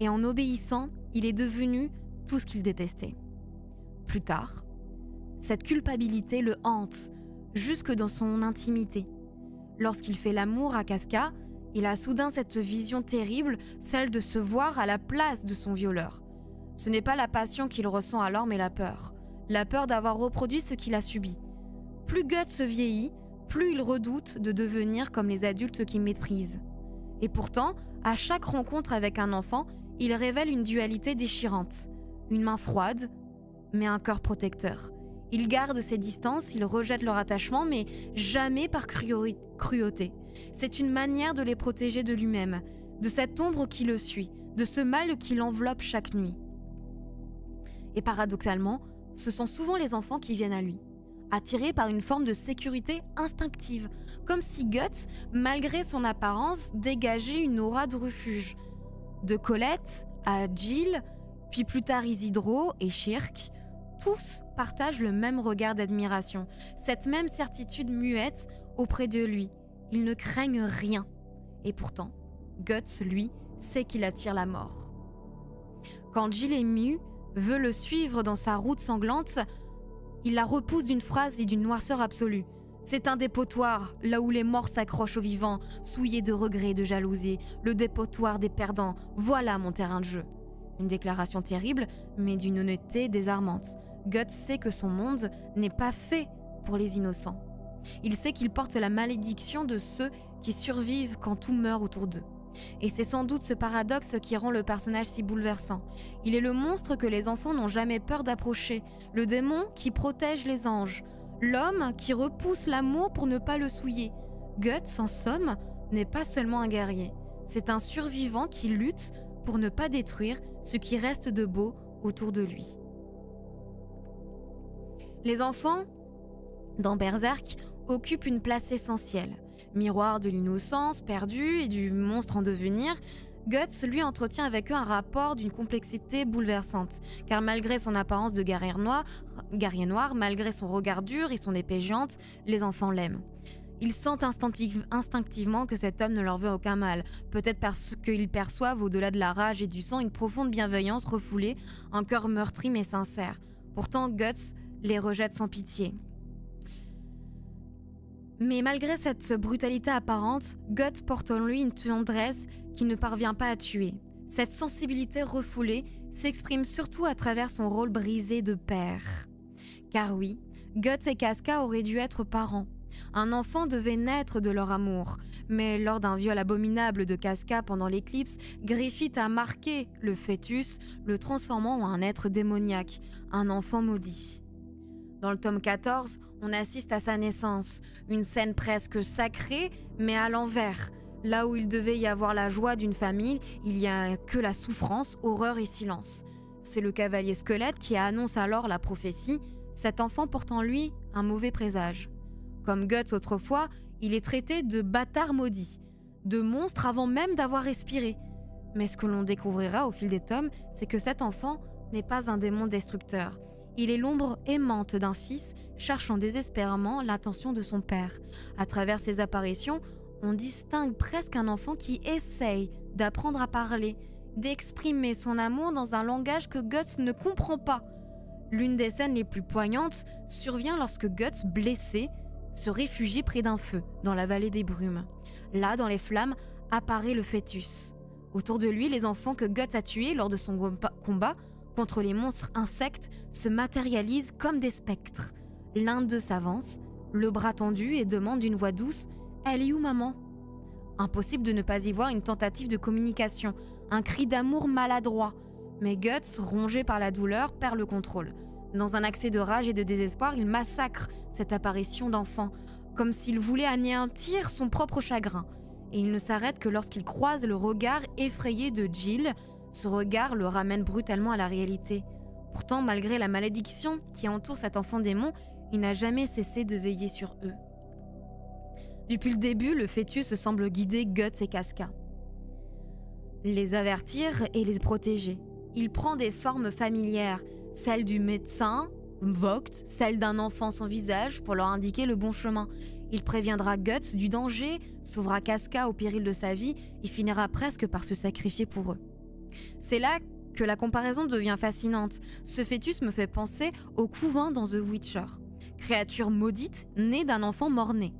Et en obéissant, il est devenu tout ce qu'il détestait. Plus tard, cette culpabilité le hante, jusque dans son intimité. Lorsqu'il fait l'amour à Casca, il a soudain cette vision terrible, celle de se voir à la place de son violeur. Ce n'est pas la passion qu'il ressent alors, mais la peur. La peur d'avoir reproduit ce qu'il a subi. Plus Guts se vieillit, plus il redoute de devenir comme les adultes qui méprisent. Et pourtant, à chaque rencontre avec un enfant, il révèle une dualité déchirante. Une main froide, mais un cœur protecteur. Il garde ses distances, il rejette leur attachement, mais jamais par cruauté. C'est une manière de les protéger de lui-même, de cette ombre qui le suit, de ce mal qui l'enveloppe chaque nuit. Et paradoxalement, ce sont souvent les enfants qui viennent à lui, attirés par une forme de sécurité instinctive, comme si Guts, malgré son apparence, dégageait une aura de refuge. De Colette à Jill, puis plus tard Isidro et Shirk, tous partagent le même regard d'admiration, cette même certitude muette auprès de lui. Ils ne craignent rien. Et pourtant, Guts, lui, sait qu'il attire la mort. Quand Jill émue veut le suivre dans sa route sanglante, il la repousse d'une phrase et d'une noirceur absolue. C'est un dépotoir, là où les morts s'accrochent aux vivants, souillés de regrets et de jalousie, le dépotoir des perdants, voilà mon terrain de jeu. Une déclaration terrible, mais d'une honnêteté désarmante. Guts sait que son monde n'est pas fait pour les innocents. Il sait qu'il porte la malédiction de ceux qui survivent quand tout meurt autour d'eux. Et c'est sans doute ce paradoxe qui rend le personnage si bouleversant. Il est le monstre que les enfants n'ont jamais peur d'approcher, le démon qui protège les anges, l'homme qui repousse l'amour pour ne pas le souiller. Guts, en somme, n'est pas seulement un guerrier, c'est un survivant qui lutte pour ne pas détruire ce qui reste de beau autour de lui. Les enfants, dans Berserk, occupent une place essentielle. Miroir de l'innocence perdue et du monstre en devenir, Guts, lui, entretient avec eux un rapport d'une complexité bouleversante, car malgré son apparence de guerrier noir, malgré son regard dur et son épée géante, les enfants l'aiment. Ils sentent instinctivement que cet homme ne leur veut aucun mal, peut-être parce qu'ils perçoivent au-delà de la rage et du sang une profonde bienveillance refoulée, un cœur meurtri mais sincère. Pourtant, Guts les rejette sans pitié. Mais malgré cette brutalité apparente, Guts porte en lui une tendresse qu'il ne parvient pas à tuer. Cette sensibilité refoulée s'exprime surtout à travers son rôle brisé de père. Car oui, Guts et Casca auraient dû être parents. Un enfant devait naître de leur amour, mais lors d'un viol abominable de Casca pendant l'éclipse, Griffith a marqué le fœtus, le transformant en un être démoniaque, un enfant maudit. Dans le tome 14, on assiste à sa naissance, une scène presque sacrée, mais à l'envers. Là où il devait y avoir la joie d'une famille, il n'y a que la souffrance, horreur et silence. C'est le cavalier squelette qui annonce alors la prophétie. Cet enfant porte en lui un mauvais présage. Comme Guts autrefois, il est traité de bâtard maudit, de monstre avant même d'avoir respiré. Mais ce que l'on découvrira au fil des tomes, c'est que cet enfant n'est pas un démon destructeur. Il est l'ombre aimante d'un fils cherchant désespérément l'attention de son père. À travers ses apparitions, on distingue presque un enfant qui essaye d'apprendre à parler, d'exprimer son amour dans un langage que Guts ne comprend pas. L'une des scènes les plus poignantes survient lorsque Guts, blessé, se réfugie près d'un feu dans la vallée des brumes. Là, dans les flammes, apparaît le fœtus. Autour de lui, les enfants que Guts a tués lors de son combat contre les monstres insectes se matérialisent comme des spectres. L'un d'eux s'avance, le bras tendu, et demande d'une voix douce « Elle est où, maman ?» Impossible de ne pas y voir une tentative de communication, un cri d'amour maladroit. Mais Guts, rongé par la douleur, perd le contrôle. Dans un accès de rage et de désespoir, il massacre cette apparition d'enfant, comme s'il voulait anéantir son propre chagrin. Et il ne s'arrête que lorsqu'il croise le regard effrayé de Jill. Ce regard le ramène brutalement à la réalité. Pourtant, malgré la malédiction qui entoure cet enfant démon, il n'a jamais cessé de veiller sur eux. Depuis le début, le fœtus semble guider Guts et Casca. Les avertir et les protéger. Il prend des formes familières, celle du médecin, Vogt, celle d'un enfant sans visage pour leur indiquer le bon chemin. Il préviendra Guts du danger, sauvera Casca au péril de sa vie et finira presque par se sacrifier pour eux. C'est là que la comparaison devient fascinante. Ce fœtus me fait penser au couvain dans The Witcher. Créature maudite, née d'un enfant mort-né.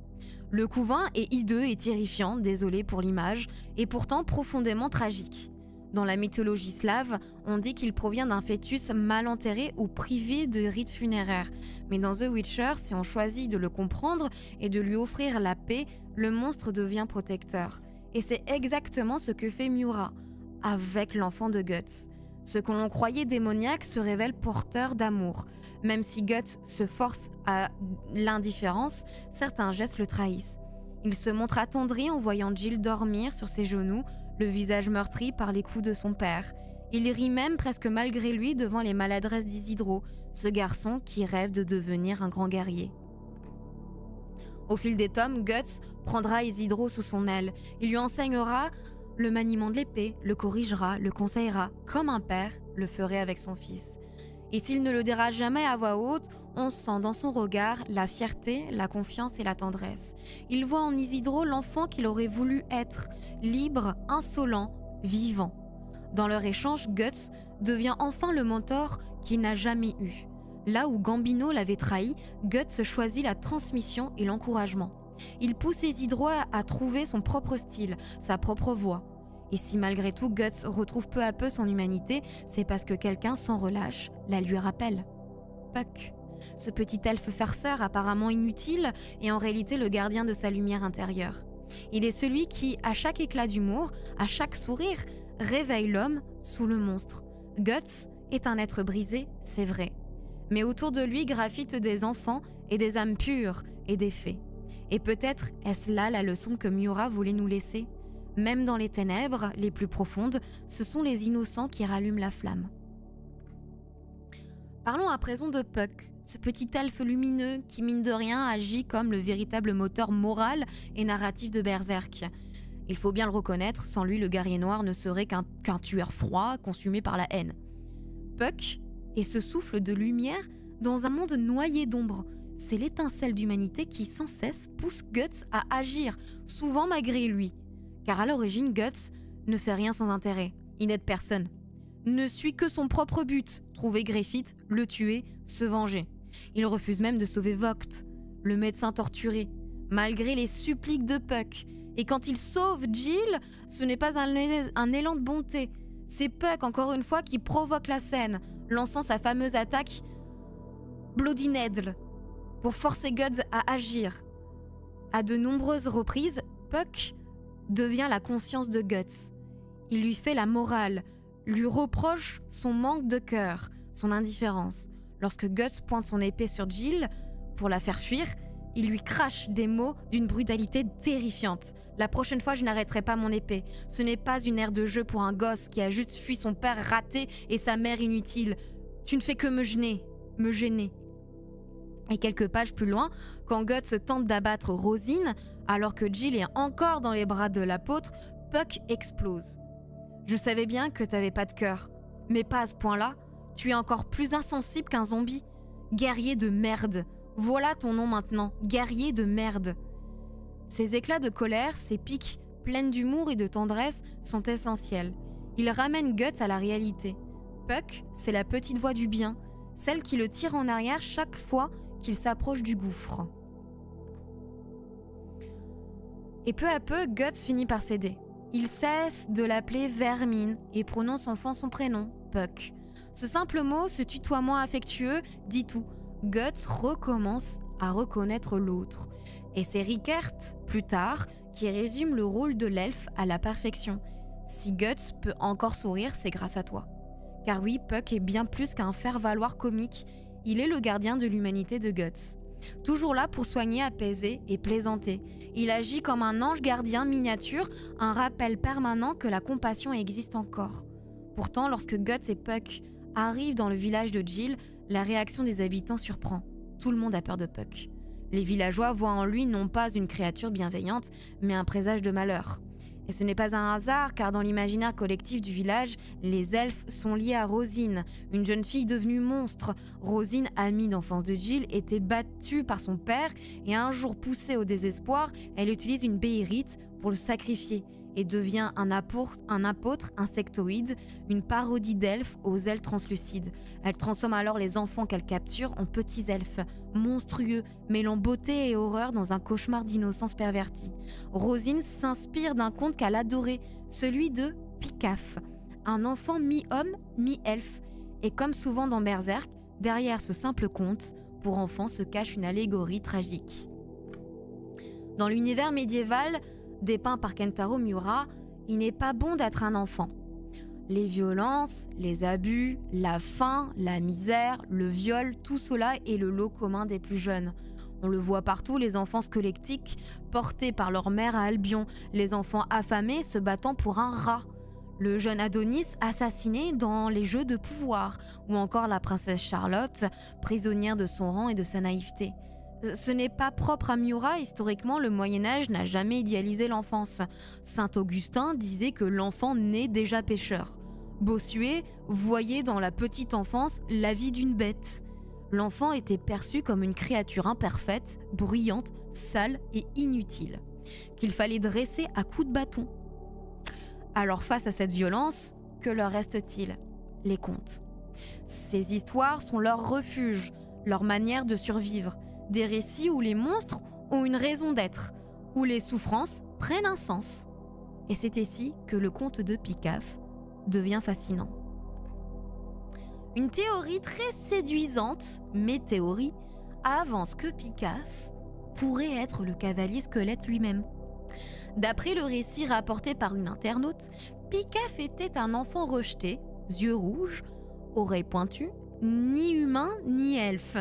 Le couvain est hideux et terrifiant, désolé pour l'image, et pourtant profondément tragique. Dans la mythologie slave, on dit qu'il provient d'un fœtus mal enterré ou privé de rites funéraires. Mais dans The Witcher, si on choisit de le comprendre et de lui offrir la paix, le monstre devient protecteur. Et c'est exactement ce que fait Miura avec l'enfant de Guts. Ce que l'on croyait démoniaque se révèle porteur d'amour. Même si Guts se force à l'indifférence, certains gestes le trahissent. Il se montre attendri en voyant Jill dormir sur ses genoux, le visage meurtri par les coups de son père. Il rit même presque malgré lui devant les maladresses d'Isidro, ce garçon qui rêve de devenir un grand guerrier. Au fil des tomes, Guts prendra Isidro sous son aile. Il lui enseignera le maniement de l'épée, le corrigera, le conseillera, comme un père le ferait avec son fils. Et s'il ne le dira jamais à voix haute, on sent dans son regard la fierté, la confiance et la tendresse. Il voit en Isidro l'enfant qu'il aurait voulu être, libre, insolent, vivant. Dans leur échange, Guts devient enfin le mentor qu'il n'a jamais eu. Là où Gambino l'avait trahi, Guts choisit la transmission et l'encouragement. Il pousse Isidro à trouver son propre style, sa propre voix. Et si malgré tout Guts retrouve peu à peu son humanité, c'est parce que quelqu'un sans relâche la lui rappelle. Puck, ce petit elfe farceur apparemment inutile est en réalité le gardien de sa lumière intérieure. Il est celui qui, à chaque éclat d'humour, à chaque sourire, réveille l'homme sous le monstre. Guts est un être brisé, c'est vrai. Mais autour de lui graffitent des enfants et des âmes pures et des fées. Et peut-être est-ce là la leçon que Miura voulait nous laisser. Même dans les ténèbres les plus profondes, ce sont les innocents qui rallument la flamme. Parlons à présent de Puck, ce petit elfe lumineux qui, mine de rien, agit comme le véritable moteur moral et narratif de Berserk. Il faut bien le reconnaître, sans lui, le guerrier noir ne serait qu'un tueur froid, consumé par la haine. Puck est ce souffle de lumière dans un monde noyé d'ombre. C'est l'étincelle d'humanité qui, sans cesse, pousse Guts à agir, souvent malgré lui. Car à l'origine, Guts ne fait rien sans intérêt. Il n'aide personne. Ne suit que son propre but, trouver Griffith, le tuer, se venger. Il refuse même de sauver Vogt, le médecin torturé, malgré les suppliques de Puck. Et quand il sauve Jill, ce n'est pas un élan de bonté. C'est Puck, encore une fois, qui provoque la scène, lançant sa fameuse attaque Bloody Needle, pour forcer Guts à agir. À de nombreuses reprises, Puck devient la conscience de Guts. Il lui fait la morale, lui reproche son manque de cœur, son indifférence. Lorsque Guts pointe son épée sur Jill pour la faire fuir, il lui crache des mots d'une brutalité terrifiante. La prochaine fois, je n'arrêterai pas mon épée. Ce n'est pas une aire de jeu pour un gosse qui a juste fui son père raté et sa mère inutile. Tu ne fais que me gêner. Et quelques pages plus loin, quand Guts tente d'abattre Rosine, alors que Jill est encore dans les bras de l'apôtre, Puck explose. Je savais bien que t'avais pas de cœur, mais pas à ce point-là. Tu es encore plus insensible qu'un zombie. Guerrier de merde. Voilà ton nom maintenant, guerrier de merde. Ces éclats de colère, ces piques pleines d'humour et de tendresse sont essentiels. Ils ramènent Guts à la réalité. Puck, c'est la petite voix du bien, celle qui le tire en arrière chaque fois qu'il s'approche du gouffre. Et peu à peu, Guts finit par céder. Il cesse de l'appeler Vermine et prononce enfin son prénom, Puck. Ce simple mot, ce tutoiement affectueux, dit tout. Guts recommence à reconnaître l'autre. Et c'est Rickert, plus tard, qui résume le rôle de l'elfe à la perfection. Si Guts peut encore sourire, c'est grâce à toi. Car oui, Puck est bien plus qu'un faire-valoir comique. Il est le gardien de l'humanité de Guts. Toujours là pour soigner, apaiser et plaisanter. Il agit comme un ange gardien miniature, un rappel permanent que la compassion existe encore. Pourtant, lorsque Guts et Puck arrivent dans le village de Jill, la réaction des habitants surprend. Tout le monde a peur de Puck. Les villageois voient en lui non pas une créature bienveillante, mais un présage de malheur. Et ce n'est pas un hasard, car dans l'imaginaire collectif du village, les elfes sont liés à Rosine, une jeune fille devenue monstre. Rosine, amie d'enfance de Jill, était battue par son père, et un jour poussée au désespoir, elle utilise une béhérite pour le sacrifier, et devient un apôtre insectoïde, une parodie d'elfes aux ailes translucides. Elle transforme alors les enfants qu'elle capture en petits elfes, monstrueux, mêlant beauté et horreur dans un cauchemar d'innocence pervertie. Rosine s'inspire d'un conte qu'elle adorait, celui de Picaf, un enfant mi-homme, mi-elfe. Et comme souvent dans Berserk, derrière ce simple conte, pour enfants se cache une allégorie tragique. Dans l'univers médiéval, dépeint par Kentaro Miura, il n'est pas bon d'être un enfant. Les violences, les abus, la faim, la misère, le viol, tout cela est le lot commun des plus jeunes. On le voit partout, les enfants squelettiques portés par leur mère à Albion, les enfants affamés se battant pour un rat, le jeune Adonis assassiné dans les jeux de pouvoir, ou encore la princesse Charlotte, prisonnière de son rang et de sa naïveté. Ce n'est pas propre à Miura, historiquement le Moyen-Âge n'a jamais idéalisé l'enfance. Saint Augustin disait que l'enfant naît déjà pécheur. Bossuet voyait dans la petite enfance la vie d'une bête. L'enfant était perçu comme une créature imparfaite, bruyante, sale et inutile, qu'il fallait dresser à coups de bâton. Alors face à cette violence, que leur reste-t-il? Les contes. Ces histoires sont leur refuge, leur manière de survivre. Des récits où les monstres ont une raison d'être, où les souffrances prennent un sens. Et c'est ici que le conte de Picaf devient fascinant. Une théorie très séduisante, Météorie, avance que Picaf pourrait être le cavalier squelette lui-même. D'après le récit rapporté par une internaute, Picaf était un enfant rejeté, yeux rouges, oreilles pointues, ni humain ni elfe.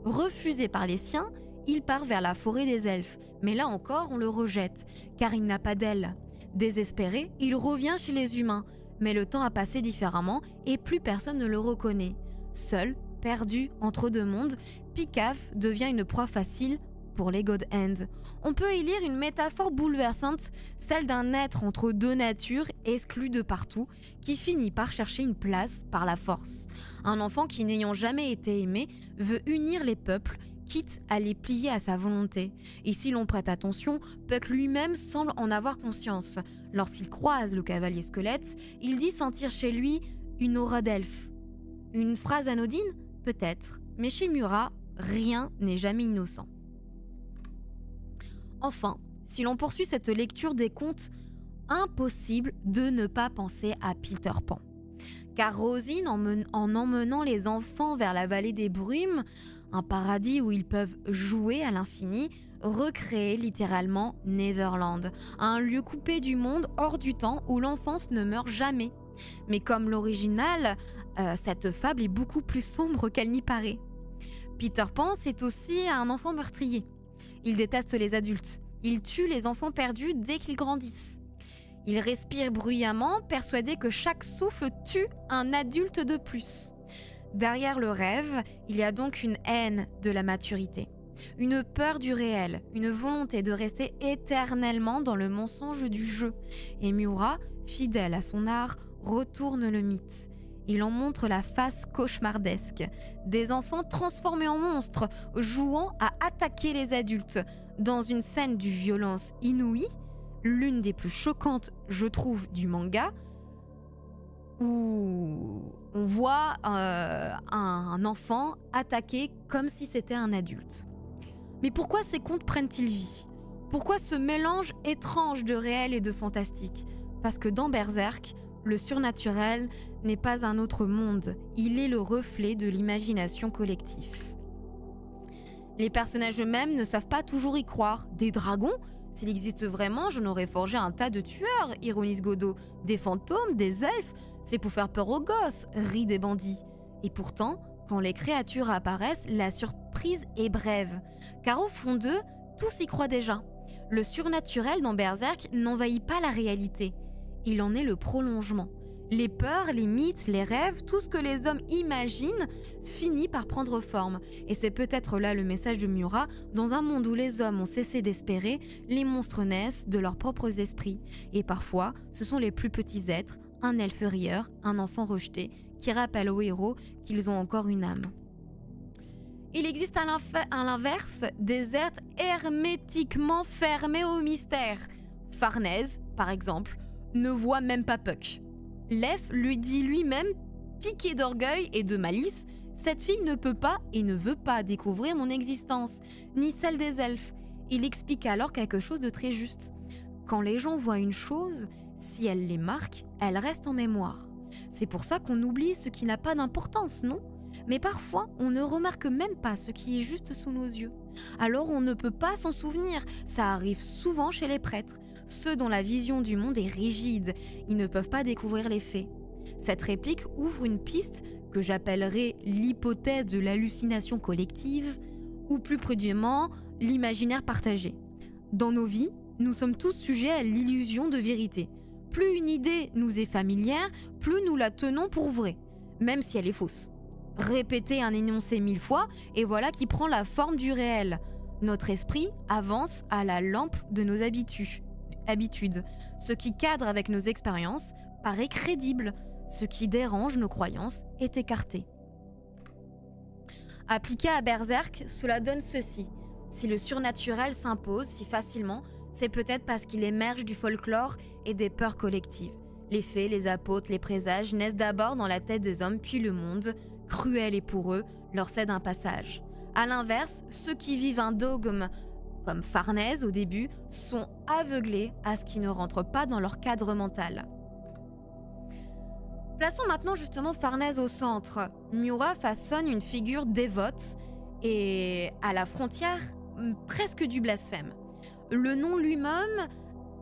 Refusé par les siens, il part vers la forêt des elfes, mais là encore on le rejette, car il n'a pas d'ailes. Désespéré, il revient chez les humains, mais le temps a passé différemment et plus personne ne le reconnaît. Seul, perdu entre deux mondes, Picaf devient une proie facile pour les God Hand. On peut y lire une métaphore bouleversante, celle d'un être entre deux natures, exclu de partout, qui finit par chercher une place par la force. Un enfant qui, n'ayant jamais été aimé, veut unir les peuples, quitte à les plier à sa volonté. Et si l'on prête attention, Puck lui-même semble en avoir conscience. Lorsqu'il croise le cavalier squelette, il dit sentir chez lui une aura d'elfe. Une phrase anodine ? Peut-être, mais chez Murat, rien n'est jamais innocent. Enfin, si l'on poursuit cette lecture des contes, impossible de ne pas penser à Peter Pan. Car Rosine, en emmenant les enfants vers la vallée des brumes, un paradis où ils peuvent jouer à l'infini, recrée littéralement Neverland, un lieu coupé du monde, hors du temps, où l'enfance ne meurt jamais. Mais comme l'original, cette fable est beaucoup plus sombre qu'elle n'y paraît. Peter Pan, c'est aussi un enfant meurtrier. Il déteste les adultes. Il tue les enfants perdus dès qu'ils grandissent. Il respire bruyamment, persuadé que chaque souffle tue un adulte de plus. Derrière le rêve, il y a donc une haine de la maturité, une peur du réel, une volonté de rester éternellement dans le mensonge du jeu. Et Miura, fidèle à son art, retourne le mythe. Il en montre la face cauchemardesque. Des enfants transformés en monstres, jouant à attaquer les adultes. Dans une scène d'une violence inouïe, l'une des plus choquantes, je trouve, du manga, où on voit un enfant attaqué comme si c'était un adulte. Mais pourquoi ces contes prennent-ils vie ? Pourquoi ce mélange étrange de réel et de fantastique ? Parce que dans Berserk, le surnaturel n'est pas un autre monde, il est le reflet de l'imagination collective. Les personnages eux-mêmes ne savent pas toujours y croire. Des dragons ? S'il existe vraiment, j'en aurais forgé un tas de tueurs, ironise Godot. Des fantômes, des elfes, c'est pour faire peur aux gosses, rient des bandits. Et pourtant, quand les créatures apparaissent, la surprise est brève. Car au fond d'eux, tous y croient déjà. Le surnaturel dans Berserk n'envahit pas la réalité. Il en est le prolongement. Les peurs, les mythes, les rêves, tout ce que les hommes imaginent finit par prendre forme. Et c'est peut-être là le message de Miura. Dans un monde où les hommes ont cessé d'espérer, les monstres naissent de leurs propres esprits. Et parfois, ce sont les plus petits êtres, un elfe rieur, un enfant rejeté, qui rappellent aux héros qu'ils ont encore une âme. Il existe à l'inverse des êtres hermétiquement fermés au mystère. Farnèse, par exemple, ne voit même pas Puck. Lef lui dit lui-même, piqué d'orgueil et de malice, « Cette fille ne peut pas et ne veut pas découvrir mon existence, ni celle des elfes. » Il explique alors quelque chose de très juste. Quand les gens voient une chose, si elle les marque, elle reste en mémoire. C'est pour ça qu'on oublie ce qui n'a pas d'importance, non ? Mais parfois, on ne remarque même pas ce qui est juste sous nos yeux. Alors on ne peut pas s'en souvenir, ça arrive souvent chez les prêtres. Ceux dont la vision du monde est rigide, ils ne peuvent pas découvrir les faits. Cette réplique ouvre une piste que j'appellerais l'hypothèse de l'hallucination collective, ou plus prudemment, l'imaginaire partagé. Dans nos vies, nous sommes tous sujets à l'illusion de vérité. Plus une idée nous est familière, plus nous la tenons pour vraie, même si elle est fausse. Répéter un énoncé 1000 fois, et voilà qui prend la forme du réel. Notre esprit avance à la lampe de nos habitudes. Ce qui cadre avec nos expériences paraît crédible, ce qui dérange nos croyances est écarté. Appliqué à Berserk, cela donne ceci. Si le surnaturel s'impose si facilement, c'est peut-être parce qu'il émerge du folklore et des peurs collectives. Les fées, les apôtres, les présages naissent d'abord dans la tête des hommes, puis le monde, cruel et pour eux, leur cède un passage. A l'inverse, ceux qui vivent un dogme, comme Farnèse au début, sont aveuglés à ce qui ne rentre pas dans leur cadre mental. Plaçons maintenant justement Farnèse au centre. Miura façonne une figure dévote et à la frontière presque du blasphème. Le nom lui-même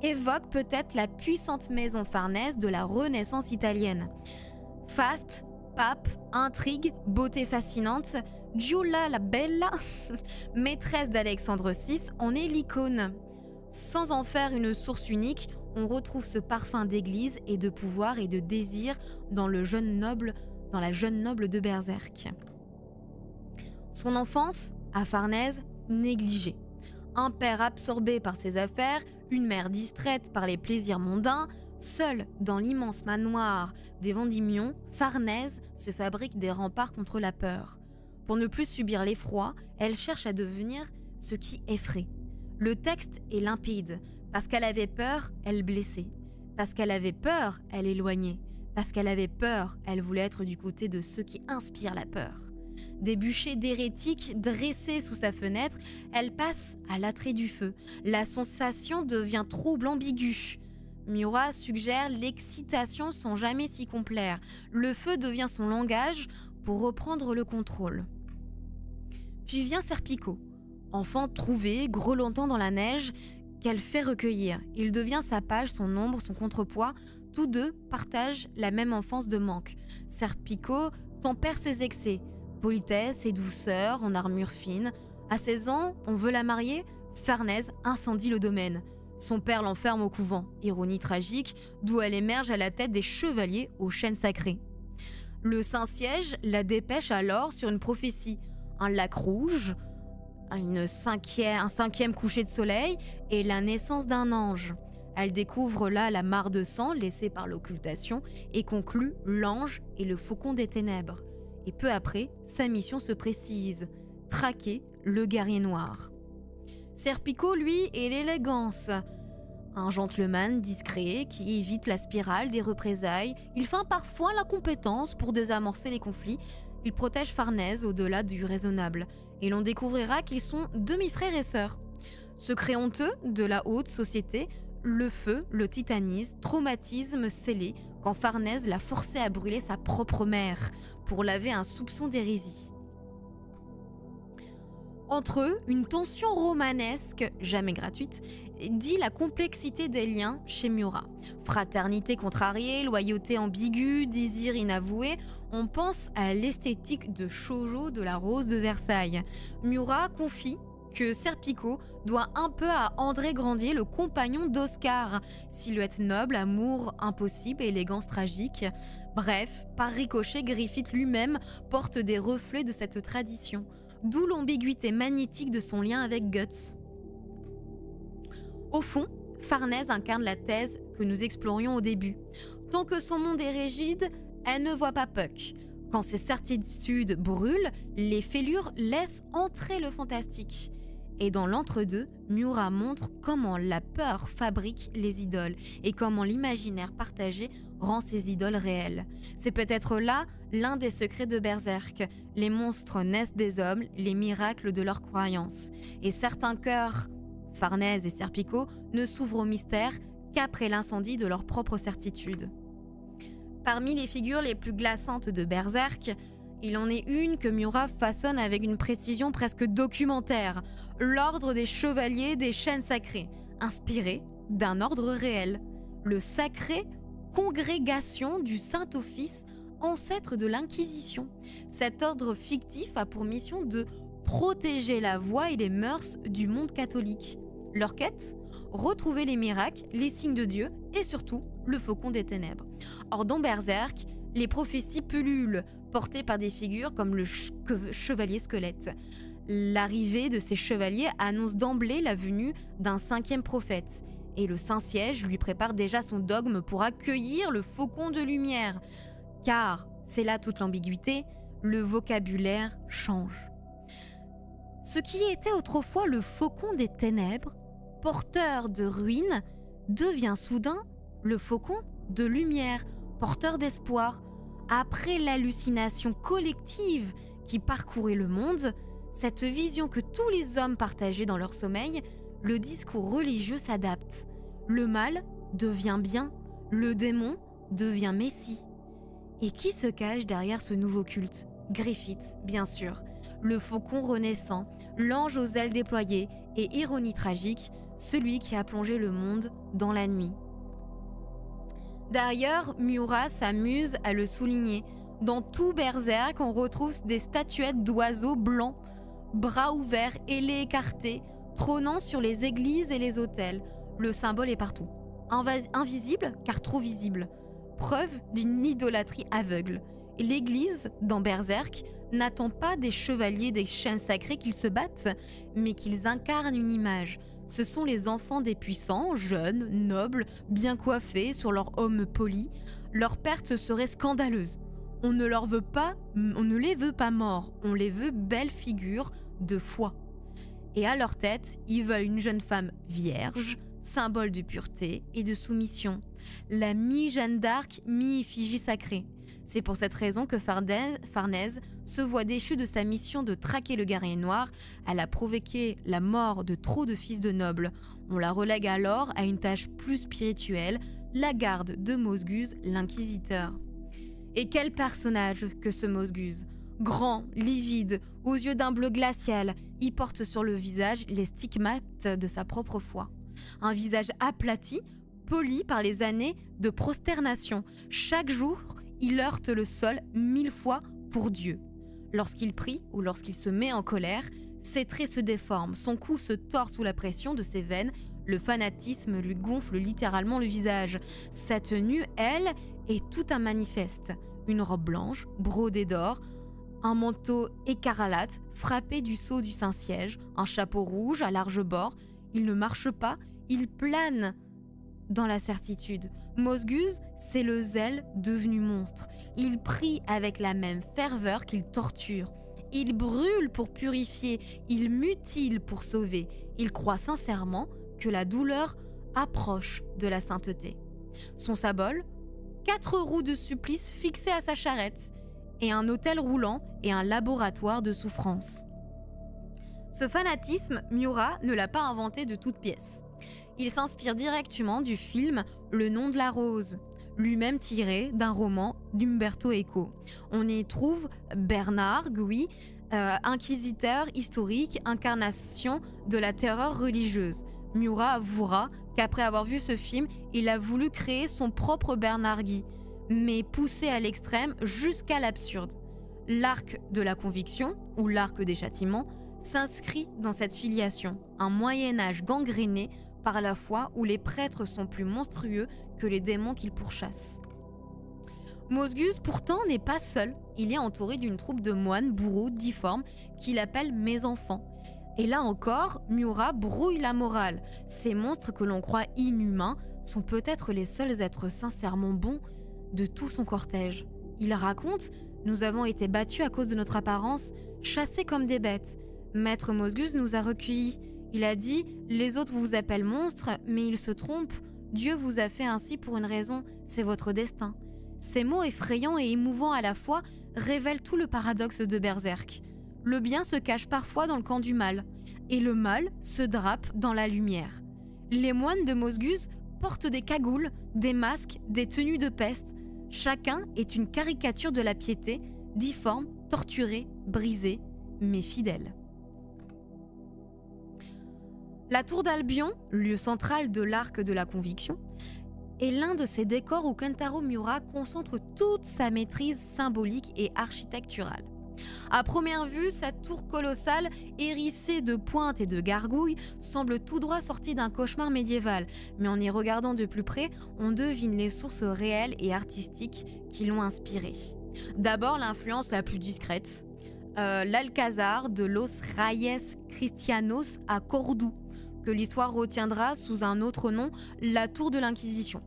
évoque peut-être la puissante maison Farnèse de la Renaissance italienne. Faste, pape, intrigue, beauté fascinante, Giulia la Bella, maîtresse d'Alexandre VI, en est l'icône. Sans en faire une source unique, on retrouve ce parfum d'église et de pouvoir et de désir dans la jeune noble de Berserk. Son enfance, à Farnèse, négligée. Un père absorbé par ses affaires, une mère distraite par les plaisirs mondains, seule dans l'immense manoir des Vendimions, Farnèse se fabrique des remparts contre la peur. Pour ne plus subir l'effroi, elle cherche à devenir ce qui effraie. Le texte est limpide. Parce qu'elle avait peur, elle blessait. Parce qu'elle avait peur, elle éloignait. Parce qu'elle avait peur, elle voulait être du côté de ceux qui inspirent la peur. Des bûchers d'hérétiques dressés sous sa fenêtre, elle passe à l'attrait du feu. La sensation devient trouble, ambiguë. Miura suggère l'excitation sans jamais s'y complaire. Le feu devient son langage pour reprendre le contrôle. Puis vient Serpico, enfant trouvé, grelottant dans la neige, qu'elle fait recueillir. Il devient sa page, son ombre, son contrepoids. Tous deux partagent la même enfance de manque. Serpico tempère ses excès, politesse et douceur en armure fine. À 16 ans, on veut la marier. Farnèse incendie le domaine. Son père l'enferme au couvent. Ironie tragique, d'où elle émerge à la tête des chevaliers aux chaînes sacrées. Le Saint-Siège la dépêche alors sur une prophétie. Un lac rouge, un cinquième coucher de soleil et la naissance d'un ange. Elle découvre là la mare de sang laissée par l'occultation et conclut l'ange et le faucon des ténèbres. Et peu après, sa mission se précise, traquer le guerrier noir. Serpico, lui, est l'élégance. Un gentleman discret qui évite la spirale des représailles. Il feint parfois la compétence pour désamorcer les conflits. Il protège Farnèse au-delà du raisonnable. Et l'on découvrira qu'ils sont demi-frères et sœurs. Secret honteux de la haute société, le feu le titanise, traumatisme scellé quand Farnèse l'a forcé à brûler sa propre mère pour laver un soupçon d'hérésie. Entre eux, une tension romanesque, jamais gratuite, dit la complexité des liens chez Miura. Fraternité contrariée, loyauté ambiguë, désir inavoué, on pense à l'esthétique de shoujo de la Rose de Versailles. Miura confie que Serpico doit un peu à André Grandier, le compagnon d'Oscar. Silhouette noble, amour impossible, élégance tragique. Bref, par ricochet, Griffith lui-même porte des reflets de cette tradition. D'où l'ambiguïté magnétique de son lien avec Guts. Au fond, Farnèse incarne la thèse que nous explorions au début. Tant que son monde est rigide, elle ne voit pas Puck. Quand ses certitudes brûlent, les fêlures laissent entrer le fantastique. Et dans l'entre-deux, Miura montre comment la peur fabrique les idoles et comment l'imaginaire partagé rend ces idoles réelles. C'est peut-être là l'un des secrets de Berserk. Les monstres naissent des hommes, les miracles de leurs croyances. Et certains cœurs, Farnèse et Serpico, ne s'ouvrent au mystère qu'après l'incendie de leur propre certitude. Parmi les figures les plus glaçantes de Berserk, il en est une que Miura façonne avec une précision presque documentaire, l'ordre des chevaliers des chaînes sacrées, inspiré d'un ordre réel, le sacré congrégation du Saint-Office, ancêtre de l'Inquisition. Cet ordre fictif a pour mission de protéger la voix et les mœurs du monde catholique. Leur quête ? Retrouver les miracles, les signes de Dieu et surtout le faucon des ténèbres. Or dans Berserk, les prophéties pullulent, portées par des figures comme le chevalier squelette. L'arrivée de ces chevaliers annonce d'emblée la venue d'un 5e prophète. Et le Saint-Siège lui prépare déjà son dogme pour accueillir le faucon de lumière. Car, c'est là toute l'ambiguïté, le vocabulaire change. Ce qui était autrefois le faucon des ténèbres, porteur de ruines, devient soudain le faucon de lumière, porteur d'espoir. Après l'hallucination collective qui parcourait le monde, cette vision que tous les hommes partageaient dans leur sommeil, le discours religieux s'adapte. Le mal devient bien, le démon devient messie. Et qui se cache derrière ce nouveau culte ? Griffith, bien sûr, le faucon renaissant, l'ange aux ailes déployées et, ironie tragique, celui qui a plongé le monde dans la nuit. D'ailleurs, Miura s'amuse à le souligner. Dans tout Berserk, on retrouve des statuettes d'oiseaux blancs, bras ouverts, ailés écartés, trônant sur les églises et les autels. Le symbole est partout. Invisible, car trop visible. Preuve d'une idolâtrie aveugle. Et l'église, dans Berserk, n'attend pas des chevaliers des chaînes sacrées qu'ils se battent, mais qu'ils incarnent une image. Ce sont les enfants des puissants, jeunes, nobles, bien coiffés sur leur homme poli. Leur perte serait scandaleuse. On ne les veut pas morts, on les veut belles figures de foi. Et à leur tête, ils veulent une jeune femme vierge, symbole de pureté et de soumission. La mi-Jeanne d'Arc, mi-effigie sacrée. C'est pour cette raison que Farnèse se voit déchue de sa mission de traquer le guerrier noir. Elle a provoqué la mort de trop de fils de nobles. On la relègue alors à une tâche plus spirituelle, la garde de Mosguz, l'inquisiteur. Et quel personnage que ce Mosguz! Grand, livide, aux yeux d'un bleu glacial, il porte sur le visage les stigmates de sa propre foi. Un visage aplati, poli par les années de prosternation. Chaque jour, il heurte le sol 1000 fois pour Dieu. Lorsqu'il prie ou lorsqu'il se met en colère, ses traits se déforment, son cou se tord sous la pression de ses veines, le fanatisme lui gonfle littéralement le visage. Sa tenue, elle, est tout un manifeste. Une robe blanche, brodée d'or, un manteau écarlate frappé du sceau du Saint-Siège, un chapeau rouge à large bord. Il ne marche pas, il plane dans la certitude. Mosguz, c'est le zèle devenu monstre. Il prie avec la même ferveur qu'il torture. Il brûle pour purifier, il mutile pour sauver. Il croit sincèrement que la douleur approche de la sainteté. Son symbole, 4 roues de supplice fixées à sa charrette, et un autel roulant et un laboratoire de souffrance. Ce fanatisme, Miura ne l'a pas inventé de toutes pièces. Il s'inspire directement du film Le nom de la rose, lui-même tiré d'un roman d'Umberto Eco. On y trouve Bernard Gui, inquisiteur historique, incarnation de la terreur religieuse. Miura avouera qu'après avoir vu ce film, il a voulu créer son propre Bernard Guy, mais poussé à l'extrême jusqu'à l'absurde. L'arc de la conviction, ou l'arc des châtiments, s'inscrit dans cette filiation, un Moyen-Âge gangréné par la foi où les prêtres sont plus monstrueux que les démons qu'ils pourchassent. Mosguz, pourtant, n'est pas seul. Il est entouré d'une troupe de moines bourreaux difformes qu'il appelle « mes enfants ». Et là encore, Miura brouille la morale. Ces monstres que l'on croit inhumains sont peut-être les seuls êtres sincèrement bons de tout son cortège. Il raconte « Nous avons été battus à cause de notre apparence, chassés comme des bêtes. Maître Mosguz nous a recueillis. Il a dit « Les autres vous appellent monstres, mais ils se trompent. Dieu vous a fait ainsi pour une raison, c'est votre destin. » Ces mots effrayants et émouvants à la fois révèlent tout le paradoxe de Berserk. Le bien se cache parfois dans le camp du mal, et le mal se drape dans la lumière. Les moines de Mosguz portent des cagoules, des masques, des tenues de peste. Chacun est une caricature de la piété, difforme, torturée, brisée, mais fidèle. La tour d'Albion, lieu central de l'arc de la conviction, est l'un de ces décors où Kentaro Miura concentre toute sa maîtrise symbolique et architecturale. À première vue, sa tour colossale, hérissée de pointes et de gargouilles, semble tout droit sortie d'un cauchemar médiéval, mais en y regardant de plus près, on devine les sources réelles et artistiques qui l'ont inspiré. D'abord, l'influence la plus discrète, l'Alcázar de los Reyes Cristianos à Cordoue, que l'histoire retiendra sous un autre nom, la tour de l'Inquisition.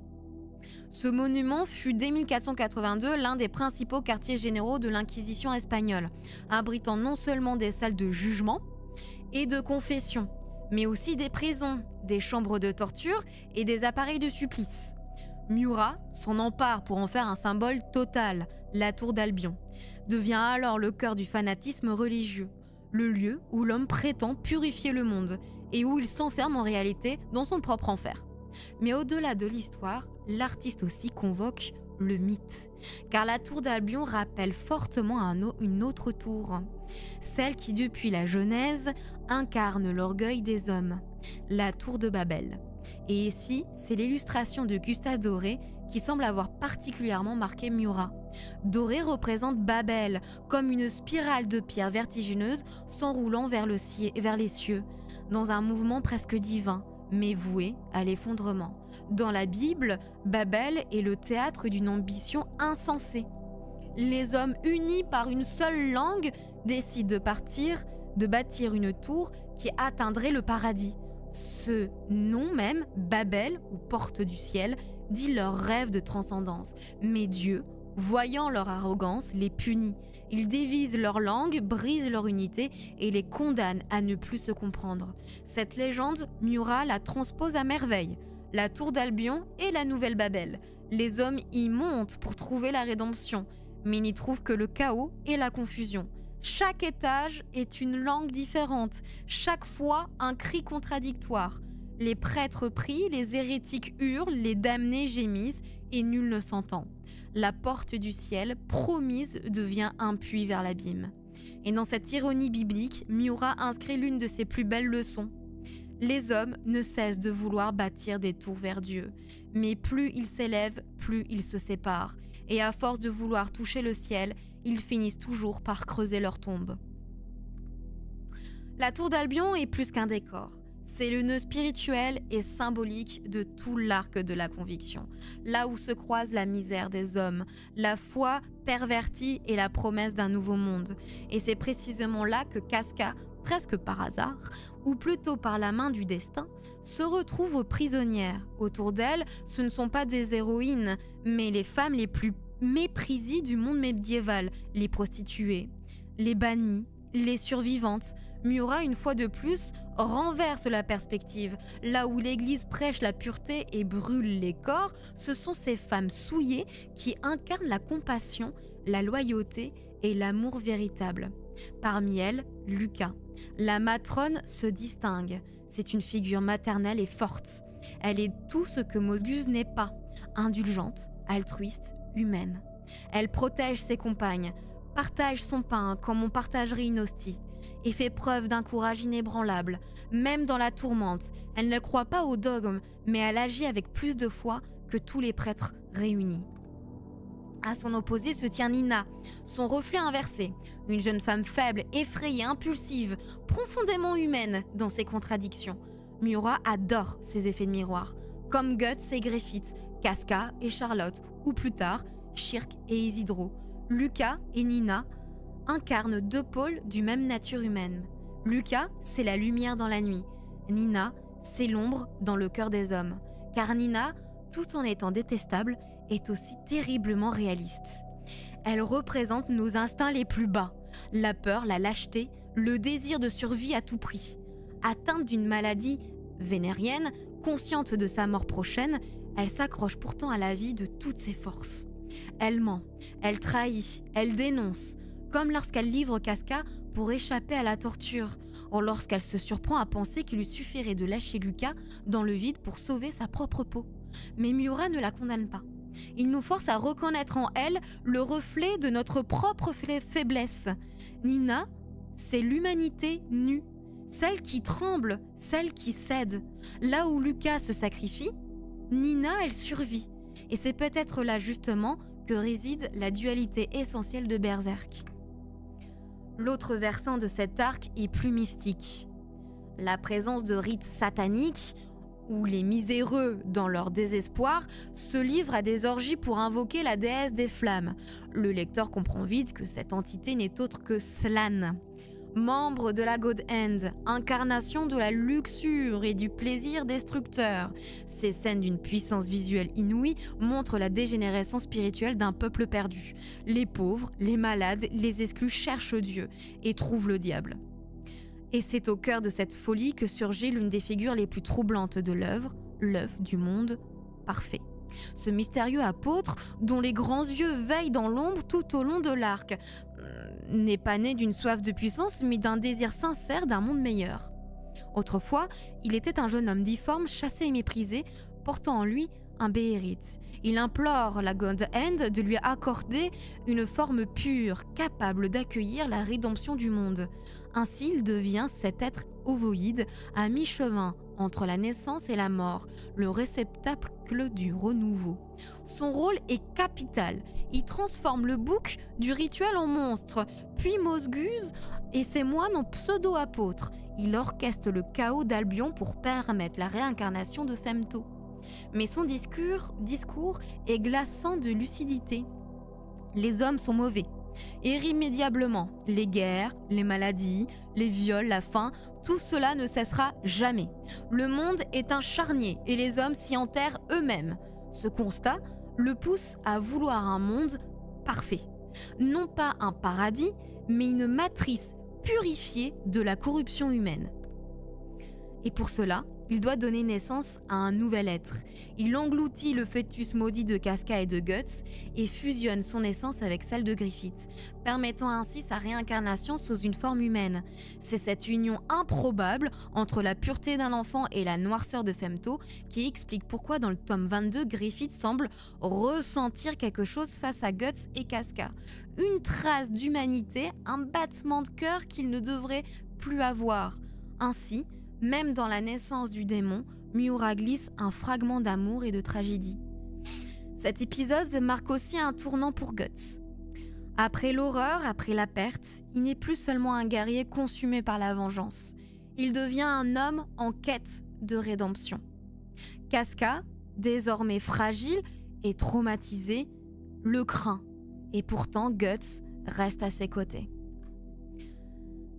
Ce monument fut dès 1482 l'un des principaux quartiers généraux de l'Inquisition espagnole, abritant non seulement des salles de jugement et de confession, mais aussi des prisons, des chambres de torture et des appareils de supplice. Miura s'en empare pour en faire un symbole total, la tour d'Albion, devient alors le cœur du fanatisme religieux, le lieu où l'homme prétend purifier le monde et où il s'enferme en réalité dans son propre enfer. Mais au-delà de l'histoire, l'artiste aussi convoque le mythe, car la tour d'Albion rappelle fortement une autre tour, celle qui depuis la Genèse incarne l'orgueil des hommes, la tour de Babel. Et ici, c'est l'illustration de Gustave Doré qui semble avoir particulièrement marqué Miura. Doré représente Babel comme une spirale de pierre vertigineuse s'enroulant vers les cieux, dans un mouvement presque divin, mais voué à l'effondrement. Dans la Bible, Babel est le théâtre d'une ambition insensée. Les hommes unis par une seule langue décident de bâtir une tour qui atteindrait le paradis. Ce nom même, Babel ou porte du ciel, dit leur rêve de transcendance. Mais Dieu, voyant leur arrogance, les punit. Il dévise leur langue, brise leur unité et les condamne à ne plus se comprendre. Cette légende, Miura la transpose à merveille. La tour d'Albion et la nouvelle Babel. Les hommes y montent pour trouver la rédemption, mais n'y trouvent que le chaos et la confusion. Chaque étage est une langue différente, chaque fois un cri contradictoire. Les prêtres prient, les hérétiques hurlent, les damnés gémissent et nul ne s'entend. La porte du ciel, promise, devient un puits vers l'abîme. Et dans cette ironie biblique, Miura inscrit l'une de ses plus belles leçons. Les hommes ne cessent de vouloir bâtir des tours vers Dieu, mais plus ils s'élèvent, plus ils se séparent. Et à force de vouloir toucher le ciel, ils finissent toujours par creuser leur tombe. La tour d'Albion est plus qu'un décor. C'est le nœud spirituel et symbolique de tout l'arc de la conviction, là où se croise la misère des hommes, la foi pervertie et la promesse d'un nouveau monde. Et c'est précisément là que Casca, presque par hasard, ou plutôt par la main du destin, se retrouve prisonnière. Autour d'elle, ce ne sont pas des héroïnes, mais les femmes les plus méprisées du monde médiéval, les prostituées, les bannies, les survivantes. Miura, une fois de plus, renverse la perspective. Là où l'Église prêche la pureté et brûle les corps, ce sont ces femmes souillées qui incarnent la compassion, la loyauté et l'amour véritable. Parmi elles, Lucas. La matrone se distingue. C'est une figure maternelle et forte. Elle est tout ce que Mosgus n'est pas. Indulgente, altruiste, humaine. Elle protège ses compagnes, partage son pain comme on partagerait une hostie, et fait preuve d'un courage inébranlable. Même dans la tourmente, elle ne croit pas au dogme, mais elle agit avec plus de foi que tous les prêtres réunis. À son opposé se tient Nina, son reflet inversé, une jeune femme faible, effrayée, impulsive, profondément humaine dans ses contradictions. Miura adore ses effets de miroir, comme Guts et Griffith, Casca et Charlotte, ou plus tard, Shirk et Isidro. Lucas et Nina incarnent deux pôles du même nature humaine. Lucas, c'est la lumière dans la nuit. Nina, c'est l'ombre dans le cœur des hommes. Car Nina, tout en étant détestable, est aussi terriblement réaliste. Elle représente nos instincts les plus bas, la peur, la lâcheté, le désir de survie à tout prix. Atteinte d'une maladie vénérienne, consciente de sa mort prochaine, elle s'accroche pourtant à la vie de toutes ses forces. Elle ment, elle trahit, elle dénonce, comme lorsqu'elle livre Casca pour échapper à la torture, ou lorsqu'elle se surprend à penser qu'il lui suffirait de lâcher Lucas dans le vide pour sauver sa propre peau. Mais Miura ne la condamne pas. Il nous force à reconnaître en elle le reflet de notre propre faiblesse. Nina, c'est l'humanité nue, celle qui tremble, celle qui cède. Là où Lucas se sacrifie, Nina, elle survit. Et c'est peut-être là justement que réside la dualité essentielle de Berserk. L'autre versant de cet arc est plus mystique. La présence de rites sataniques, où les miséreux, dans leur désespoir, se livrent à des orgies pour invoquer la déesse des flammes. Le lecteur comprend vite que cette entité n'est autre que Slann. Membre de la God Hand, incarnation de la luxure et du plaisir destructeur. Ces scènes d'une puissance visuelle inouïe montrent la dégénérescence spirituelle d'un peuple perdu. Les pauvres, les malades, les exclus cherchent Dieu et trouvent le diable. Et c'est au cœur de cette folie que surgit l'une des figures les plus troublantes de l'œuvre, l'œuf du monde parfait. Ce mystérieux apôtre, dont les grands yeux veillent dans l'ombre tout au long de l'arc, n'est pas né d'une soif de puissance, mais d'un désir sincère d'un monde meilleur. Autrefois, il était un jeune homme difforme, chassé et méprisé, portant en lui un béhérite. Il implore la God Hand de lui accorder une forme pure, capable d'accueillir la rédemption du monde. Ainsi, il devient cet être ovoïde, à mi-chemin entre la naissance et la mort, le réceptacle du renouveau. Son rôle est capital. Il transforme le bouc du rituel en monstre, puis Mosguz et ses moines en pseudo-apôtres. Il orchestre le chaos d'Albion pour permettre la réincarnation de Femto. Mais son discours est glaçant de lucidité. Les hommes sont mauvais. Irrémédiablement, les guerres, les maladies, les viols, la faim, tout cela ne cessera jamais. Le monde est un charnier et les hommes s'y enterrent eux-mêmes. Ce constat le pousse à vouloir un monde parfait. Non pas un paradis, mais une matrice purifiée de la corruption humaine. Et pour cela, il doit donner naissance à un nouvel être. Il engloutit le fœtus maudit de Casca et de Guts et fusionne son essence avec celle de Griffith, permettant ainsi sa réincarnation sous une forme humaine. C'est cette union improbable entre la pureté d'un enfant et la noirceur de Femto qui explique pourquoi dans le tome 22, Griffith semble ressentir quelque chose face à Guts et Casca. Une trace d'humanité, un battement de cœur qu'il ne devrait plus avoir. Ainsi, même dans la naissance du démon, Miura glisse un fragment d'amour et de tragédie. Cet épisode marque aussi un tournant pour Guts. Après l'horreur, après la perte, il n'est plus seulement un guerrier consumé par la vengeance. Il devient un homme en quête de rédemption. Casca, désormais fragile et traumatisé, le craint. Et pourtant, Guts reste à ses côtés.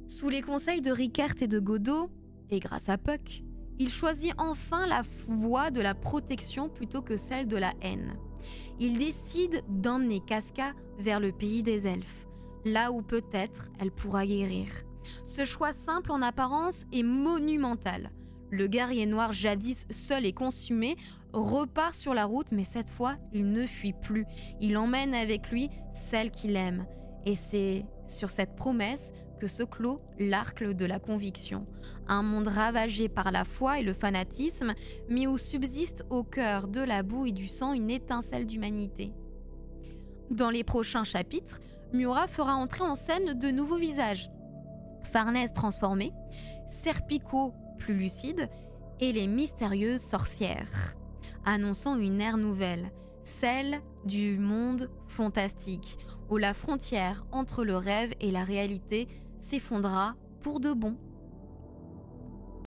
Sous les conseils de Rickert et de Godot, et grâce à Puck, il choisit enfin la voie de la protection plutôt que celle de la haine. Il décide d'emmener Casca vers le pays des elfes, là où peut-être elle pourra guérir. Ce choix simple en apparence est monumental. Le guerrier noir jadis seul et consumé repart sur la route, mais cette fois, il ne fuit plus. Il emmène avec lui celle qu'il aime. Et c'est sur cette promesse que se clôt l'arc de la conviction. Un monde ravagé par la foi et le fanatisme, mais où subsiste au cœur de la boue et du sang une étincelle d'humanité. Dans les prochains chapitres, Miura fera entrer en scène de nouveaux visages. Farnèse transformée, Serpico plus lucide et les mystérieuses sorcières, annonçant une ère nouvelle, celle du monde fantastique, où la frontière entre le rêve et la réalité s'effondra pour de bon.